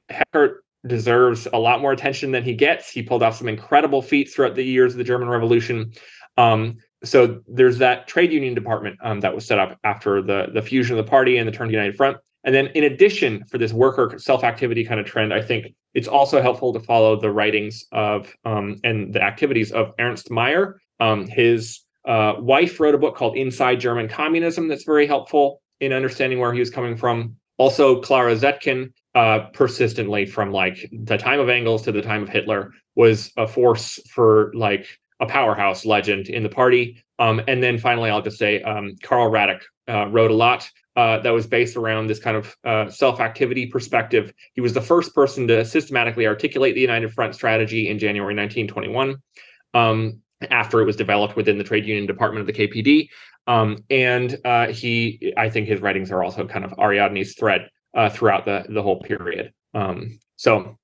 Speaker 3: Heckert deserves a lot more attention than he gets. He pulled off some incredible feats throughout the years of the German Revolution. So there's that trade union department that was set up after the fusion of the party and the turn to United Front. And then in addition, for this worker self-activity kind of trend, I think it's also helpful to follow the writings of and the activities of Ernst Meyer. His wife wrote a book called Inside German Communism that's very helpful in understanding where he was coming from. Also, Clara Zetkin, persistently from like the time of Engels to the time of Hitler, was a force for like a powerhouse legend in the party. And then finally, I'll just say Karl Radek wrote a lot that was based around this kind of self-activity perspective. He was the first person to systematically articulate the United Front strategy in January 1921, after it was developed within the trade union department of the KPD. I think his writings are also kind of Ariadne's thread throughout the whole period. So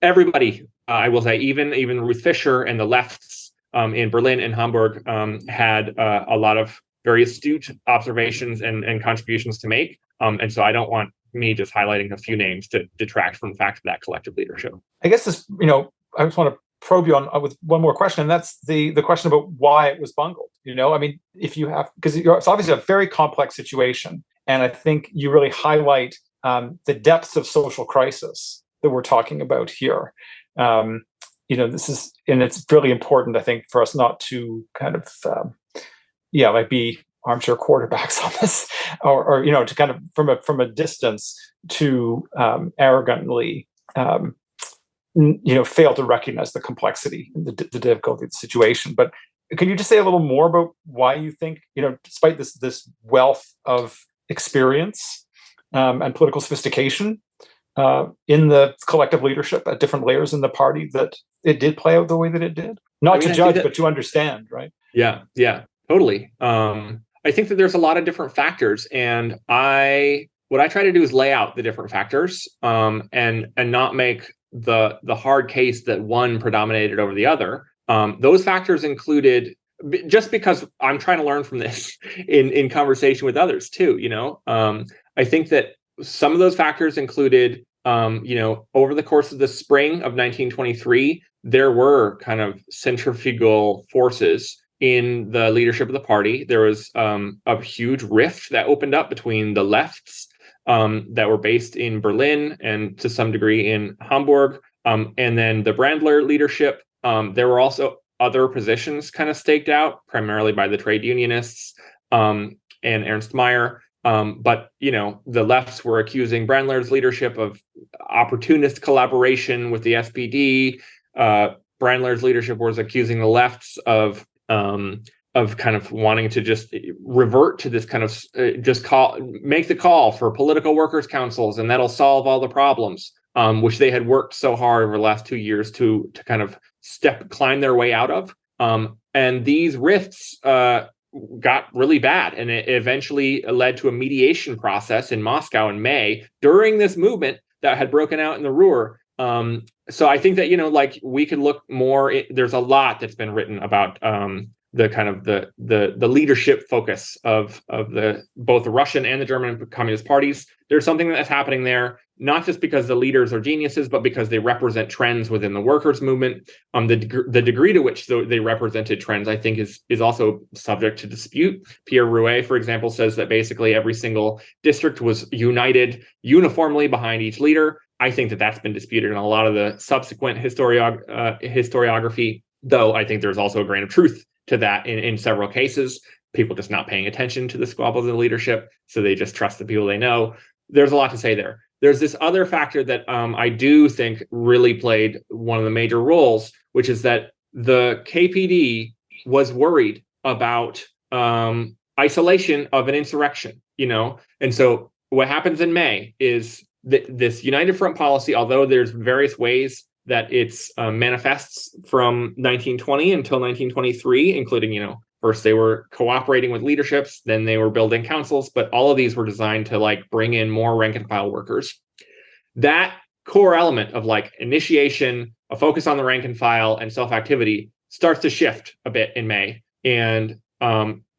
Speaker 3: everybody, I will say, even Ruth Fischer and the lefts in Berlin and Hamburg had a lot of very astute observations and contributions to make. And so I don't want me just highlighting a few names to detract from the fact of that collective leadership.
Speaker 1: I guess this, I just want to probe you on with one more question, and that's the question about why it was bungled. I mean, if you have, because it's obviously a very complex situation, and I think you really highlight the depths of social crisis that we're talking about here. This is, and it's really important, I think, for us not to kind of, be armchair quarterbacks on this, or to kind of from a distance to arrogantly, fail to recognize the complexity and the difficulty of the situation. But can you just say a little more about why you think, despite this wealth of experience and political sophistication in the collective leadership at different layers in the party, that it did play out the way that it did? Not to judge, but to understand, right?
Speaker 3: Yeah, totally. I think that there's a lot of different factors, and what I try to do is lay out the different factors and not make the hard case that one predominated over the other. Those factors included, just because I'm trying to learn from this in conversation with others too, I think that some of those factors included, over the course of the spring of 1923, there were kind of centrifugal forces in the leadership of the party. There was a huge rift that opened up between the lefts that were based in Berlin and to some degree in Hamburg, and then the Brandler leadership, There were also other positions kind of staked out, primarily by the trade unionists and Ernst Meyer. But, the lefts were accusing Brandler's leadership of opportunist collaboration with the SPD. Brandler's leadership was accusing the lefts of kind of wanting to just revert to this kind of make the call for political workers' councils, and that'll solve all the problems, which they had worked so hard over the last 2 years to kind of climb their way out of. And these rifts got really bad, and it eventually led to a mediation process in Moscow in May during this movement that had broken out in the Ruhr. So I think that, we could look more. There's a lot that's been written about the kind of the leadership focus of both the Russian and the German Communist parties. There's something that's happening there, not just because the leaders are geniuses, but because they represent trends within the workers' movement. The degree to which they represented trends, I think, is also subject to dispute. Pierre Rouet, for example, says that basically every single district was united uniformly behind each leader. I think that that's been disputed in a lot of the subsequent historiography, though I think there's also a grain of truth to that in several cases. People just not paying attention to the squabbles in leadership, so they just trust the people they know. There's a lot to say there. There's this other factor that I do think really played one of the major roles, which is that the KPD was worried about isolation of an insurrection, and so what happens in May is this United Front policy, although there's various ways that it's manifests from 1920 until 1923, including, first they were cooperating with leaderships, then they were building councils, but all of these were designed to bring in more rank and file workers. That core element of initiation, a focus on the rank and file, and self-activity starts to shift a bit in May. And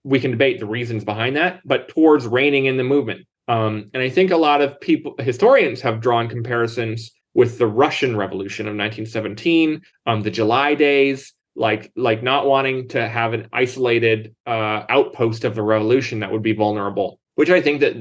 Speaker 3: we can debate the reasons behind that, but towards reigning in the movement. And I think a lot of historians have drawn comparisons with the Russian Revolution of 1917, the July days, like not wanting to have an isolated outpost of the revolution that would be vulnerable, which I think that,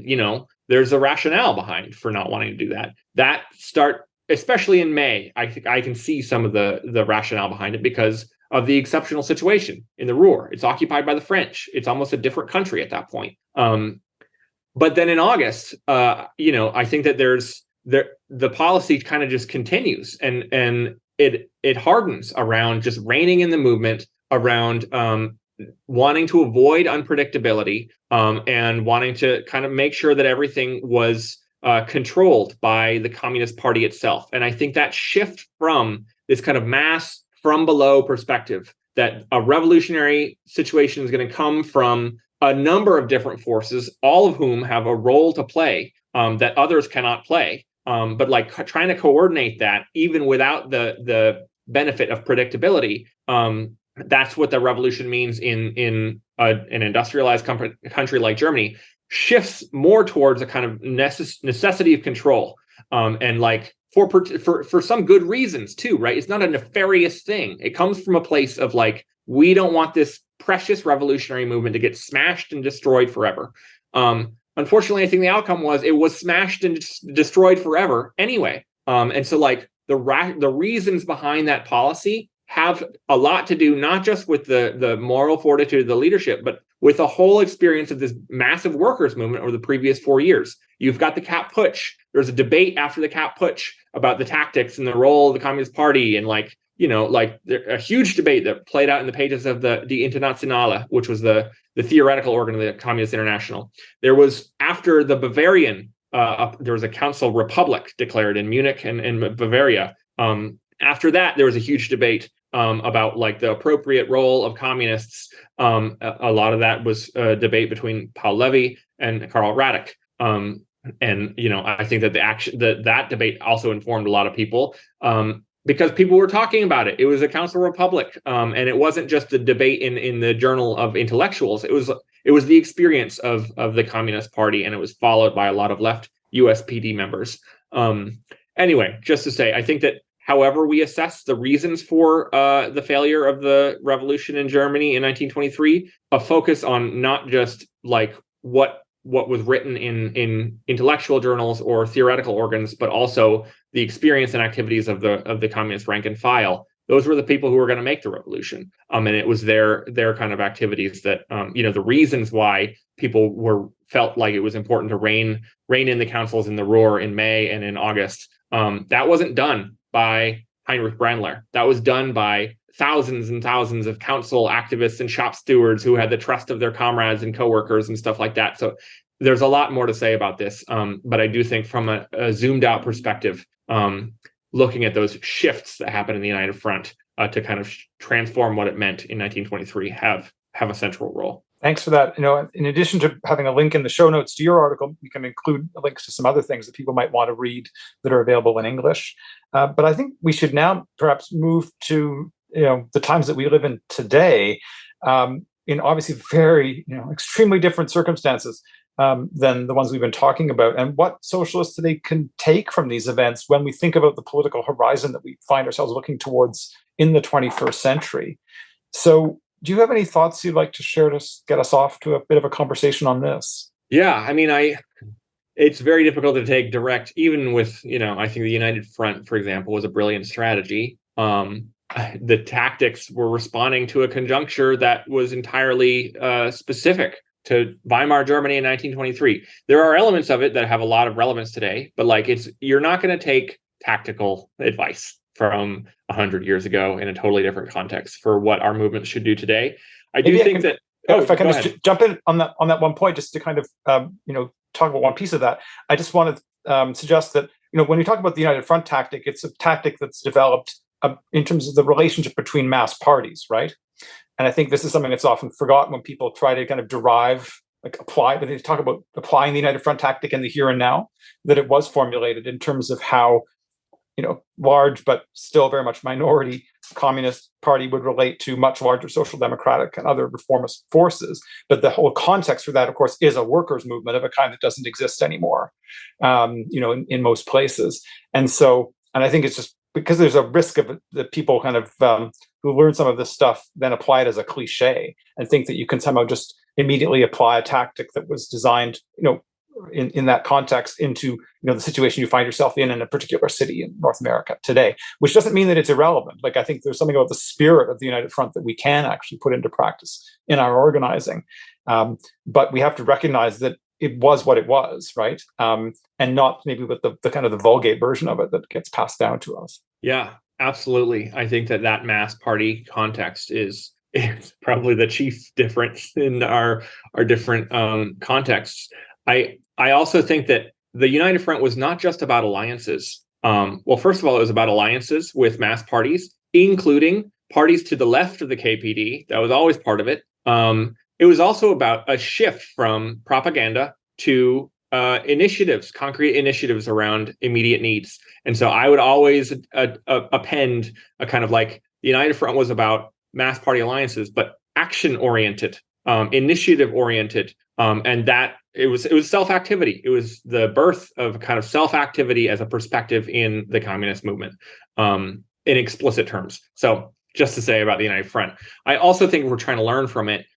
Speaker 3: there's a rationale behind for not wanting to do that. That start, especially in May, I think I can see some of the rationale behind it because of the exceptional situation in the Ruhr. It's occupied by the French. It's almost a different country at that point. But then in August, I think that the policy kind of just continues and it hardens around just reigning in the movement, around wanting to avoid unpredictability and wanting to kind of make sure that everything was controlled by the Communist Party itself. And I think that shift from this kind of mass from below perspective, that a revolutionary situation is going to come from a number of different forces, all of whom have a role to play that others cannot play. But trying to coordinate that even without the benefit of predictability, that's what the revolution means in an industrialized country like Germany, shifts more towards a kind of necessity of control, and for some good reasons too, right? It's not a nefarious thing. It comes from a place of we don't want this precious revolutionary movement to get smashed and destroyed forever. Unfortunately, I think the outcome was it was smashed and destroyed forever anyway. And so the reasons behind that policy have a lot to do not just with the moral fortitude of the leadership, but with the whole experience of this massive workers' movement over the previous 4 years. You've got the Kapp Putsch. There's a debate after the Kapp Putsch about the tactics and the role of the Communist Party, and a huge debate that played out in the pages of the Internationale, which was the theoretical organ of the Communist International. There was, after the Bavarian, there was a council republic declared in Munich and Bavaria. After that, there was a huge debate about the appropriate role of communists. A lot of that was a debate between Paul Levy and Karl Radek. And I think that that debate also informed a lot of people. Because people were talking about it. It was a council republic, and it wasn't just a debate in the Journal of Intellectuals. It was the experience of the Communist Party, and it was followed by a lot of left USPD members. Anyway, just to say, I think that however we assess the reasons for the failure of the revolution in Germany in 1923, a focus on not just what was written in intellectual journals or theoretical organs, but also the experience and activities of the communist rank and file those were the people who were going to make the revolution. And it was their kind of activities that, the reasons why people felt like it was important to rein in the councils in the Ruhr in May and in August. That wasn't done by Heinrich Brandler. That was done by thousands and thousands of council activists and shop stewards who had the trust of their comrades and coworkers and stuff like that. So there's a lot more to say about this. But I do think from a zoomed out perspective, looking at those shifts that happened in the United Front to kind of transform what it meant in 1923 have a central role.
Speaker 1: Thanks for that. In addition to having a link in the show notes to your article, we can include links to some other things that people might want to read that are available in English. But I think we should now perhaps move to the times that we live in today, in obviously very extremely different circumstances than the ones we've been talking about, and what socialists today can take from these events when we think about the political horizon that we find ourselves looking towards in the 21st century. So do you have any thoughts you'd like to share to get us off to a bit of a conversation on this?
Speaker 3: Yeah, I mean, it's very difficult to take direct, even with, I think the United Front, for example, was a brilliant strategy. The tactics were responding to a conjuncture that was entirely specific to Weimar Germany in 1923. There are elements of it that have a lot of relevance today, but you're not going to take tactical advice from 100 years ago in a totally different context for what our movements should do today.
Speaker 1: If I can just jump in on that one point, just to kind of talk about one piece of that. I just want to suggest that when you talk about the United Front tactic, it's a tactic that's developed in terms of the relationship between mass parties, right? And I think this is something that's often forgotten when people try to kind of apply, but they talk about applying the United Front tactic in the here and now, that it was formulated in terms of how, large but still very much minority Communist Party would relate to much larger social democratic and other reformist forces. But the whole context for that, of course, is a workers' movement of a kind that doesn't exist anymore, in most places. And I think it's just because there's a risk of the people kind of who learn some of this stuff then apply it as a cliche and think that you can somehow just immediately apply a tactic that was designed, in that context into the situation you find yourself in a particular city in North America today, which doesn't mean that it's irrelevant. I think there's something about the spirit of the United Front that we can actually put into practice in our organizing. But we have to recognize that it was what it was, right? And not maybe with the kind of the vulgate version of it that gets passed down to us. Yeah,
Speaker 3: absolutely. I think that mass party context is probably the chief difference in our different contexts. I also think that the United Front was not just about alliances. Well, first of all, it was about alliances with mass parties, including parties to the left of the KPD. That was always part of it. It was also about a shift from propaganda to initiatives, concrete initiatives around immediate needs. And so I would always append a kind of the United Front was about mass party alliances, but action-oriented, initiative-oriented, and that it was self-activity. It was the birth of kind of self-activity as a perspective in the communist movement, in explicit terms. So just to say about the United Front, I also think we're trying to learn from it.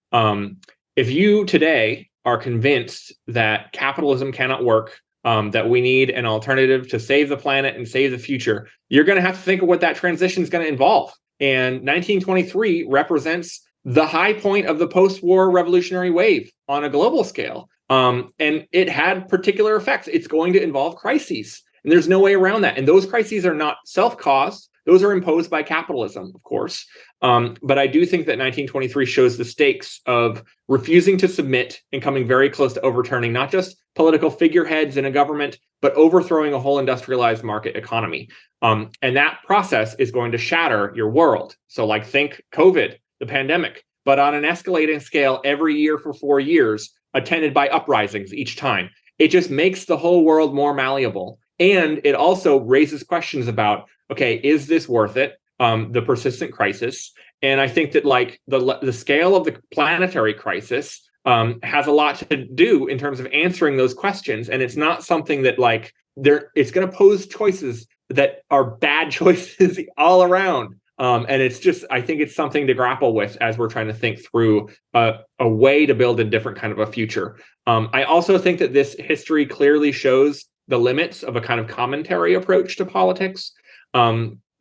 Speaker 3: If you today are convinced that capitalism cannot work, that we need an alternative to save the planet and save the future, you're going to have to think of what that transition is going to involve. And 1923 represents the high point of the post-war revolutionary wave on a global scale. And it had particular effects. It's going to involve crises, and there's no way around that. And those crises are not self-caused. Those are imposed by capitalism, of course. But I do think that 1923 shows the stakes of refusing to submit and coming very close to overturning not just political figureheads in a government, but overthrowing a whole industrialized market economy. And that process is going to shatter your world. So think COVID, the pandemic, but on an escalating scale every year for 4 years, attended by uprisings each time. It just makes the whole world more malleable. And it also raises questions about, okay, is this worth it? The persistent crisis. And I think that the scale of the planetary crisis has a lot to do in terms of answering those questions. And it's not something that it's going to pose choices that are bad choices all around. And it's just, I think it's something to grapple with as we're trying to think through a way to build a different kind of a future. I also think that this history clearly shows the limits of a kind of commentary approach to politics.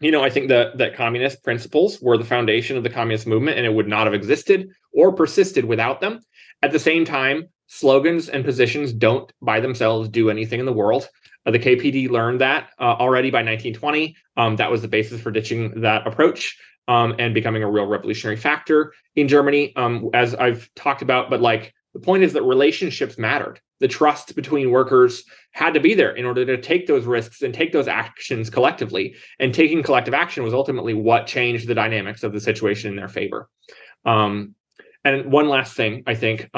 Speaker 3: I think that communist principles were the foundation of the communist movement, and it would not have existed or persisted without them. At the same time, slogans and positions don't by themselves do anything in the world. The KPD learned that already by 1920. That was the basis for ditching that approach and becoming a real revolutionary factor in Germany, as I've talked about. But the point is that relationships mattered. The trust between workers had to be there in order to take those risks and take those actions collectively. And taking collective action was ultimately what changed the dynamics of the situation in their favor. And one last thing, I think,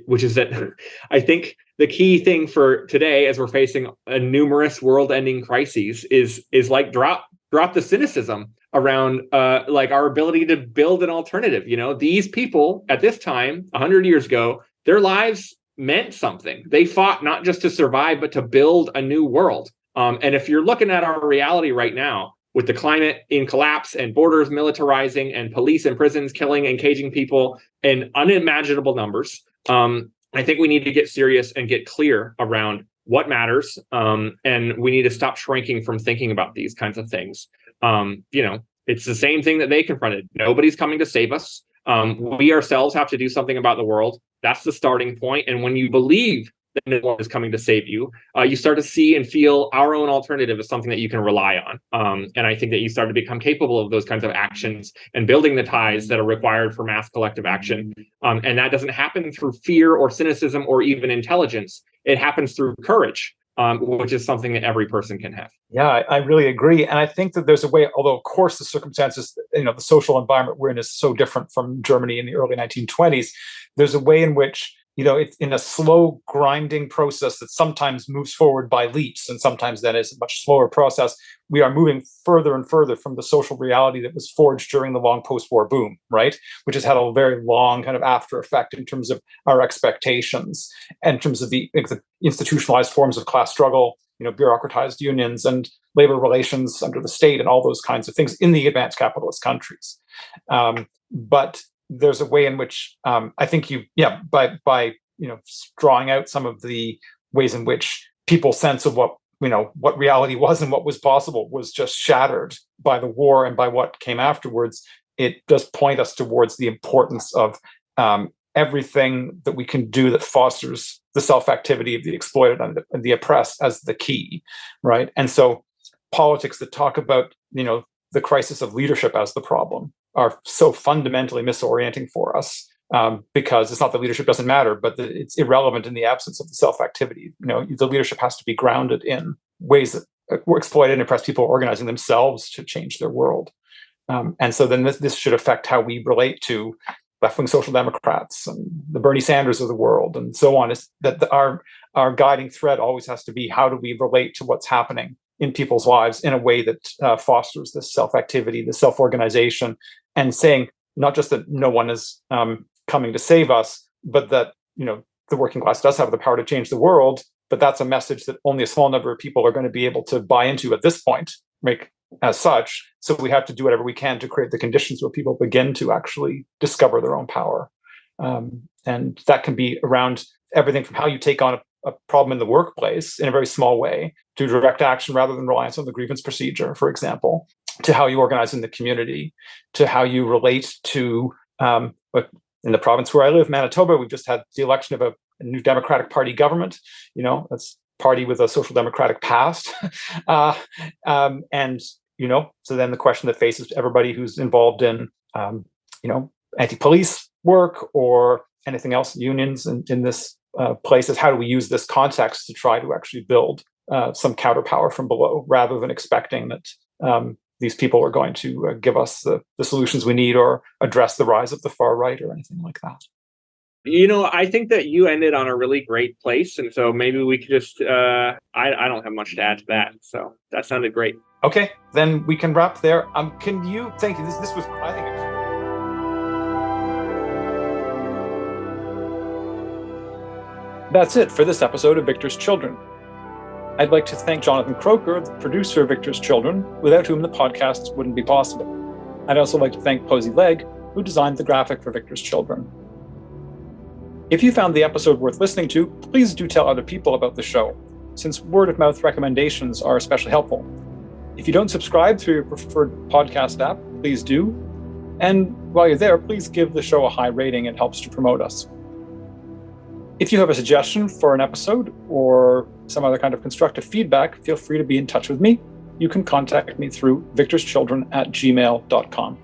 Speaker 3: which is that I think the key thing for today, as we're facing a numerous world-ending crises, is drop the cynicism around our ability to build an alternative. These people at this time, 100 years ago, their lives meant something. They fought not just to survive, but to build a new world. And if you're looking at our reality right now, with the climate in collapse and borders militarizing and police and prisons killing and caging people in unimaginable numbers, I think we need to get serious and get clear around what matters. And we need to stop shrinking from thinking about these kinds of things. It's the same thing that they confronted. Nobody's coming to save us. We ourselves have to do something about the world. That's the starting point. And when you believe that no one is coming to save you, you start to see and feel our own alternative as something that you can rely on. And I think that you start to become capable of those kinds of actions and building the ties that are required for mass collective action. And that doesn't happen through fear or cynicism or even intelligence. It happens through courage, which is something that every person can have.
Speaker 1: Yeah, I really agree. And I think that there's a way, although of course the circumstances, the social environment we're in is so different from Germany in the early 1920s, there's a way in which it's in a slow grinding process that sometimes moves forward by leaps and sometimes then is a much slower process. We are moving further and further from the social reality that was forged during the long post-war boom, right? Which has had a very long kind of after effect in terms of our expectations and in terms of the institutionalized forms of class struggle, bureaucratized unions and labor relations under the state and all those kinds of things in the advanced capitalist countries. But there's a way in which I think by drawing out some of the ways in which people's sense of what reality was and what was possible was just shattered by the war and by what came afterwards. It does point us towards the importance of everything that we can do that fosters the self-activity of the exploited and the oppressed as the key, right? And so politics that talk about the crisis of leadership as the problem are so fundamentally misorienting for us, because it's not that leadership doesn't matter, but it's irrelevant in the absence of the self-activity. The leadership has to be grounded in ways that exploited and oppressed people organizing themselves to change their world. And so then this should affect how we relate to left-wing social democrats and the Bernie Sanders of the world and so on. Is that our guiding thread always has to be, how do we relate to what's happening in people's lives in a way that fosters this self-activity, the self-organization, and saying not just that no one is coming to save us, but that the working class does have the power to change the world. But that's a message that only a small number of people are going to be able to buy into at this point, as such. So we have to do whatever we can to create the conditions where people begin to actually discover their own power. And that can be around everything from how you take on a problem in the workplace in a very small way, to direct action rather than reliance on the grievance procedure, for example, to how you organize in the community, to how you relate to, in the province where I live, Manitoba, we've just had the election of a new Democratic Party government, that's party with a social democratic past. And, so then the question that faces everybody who's involved in, anti-police work or anything else, unions in this place, is how do we use this context to try to actually build some counterpower from below, rather than expecting that these people are going to give us the solutions we need or address the rise of the far right or anything like that.
Speaker 3: I think that you ended on a really great place. And so maybe we could just, I don't have much to add to that. So that sounded great.
Speaker 1: Okay, then we can wrap there. Thank you. This was, I think, that's it for this episode of Victor's Children. I'd like to thank Jonathan Croker, the producer of Victor's Children, without whom the podcast wouldn't be possible. I'd also like to thank Posey Legg, who designed the graphic for Victor's Children. If you found the episode worth listening to, please do tell other people about the show, since word-of-mouth recommendations are especially helpful. If you don't subscribe through your preferred podcast app, please do. And while you're there, please give the show a high rating. It helps to promote us. If you have a suggestion for an episode or some other kind of constructive feedback, feel free to be in touch with me. You can contact me through victorschildren@gmail.com.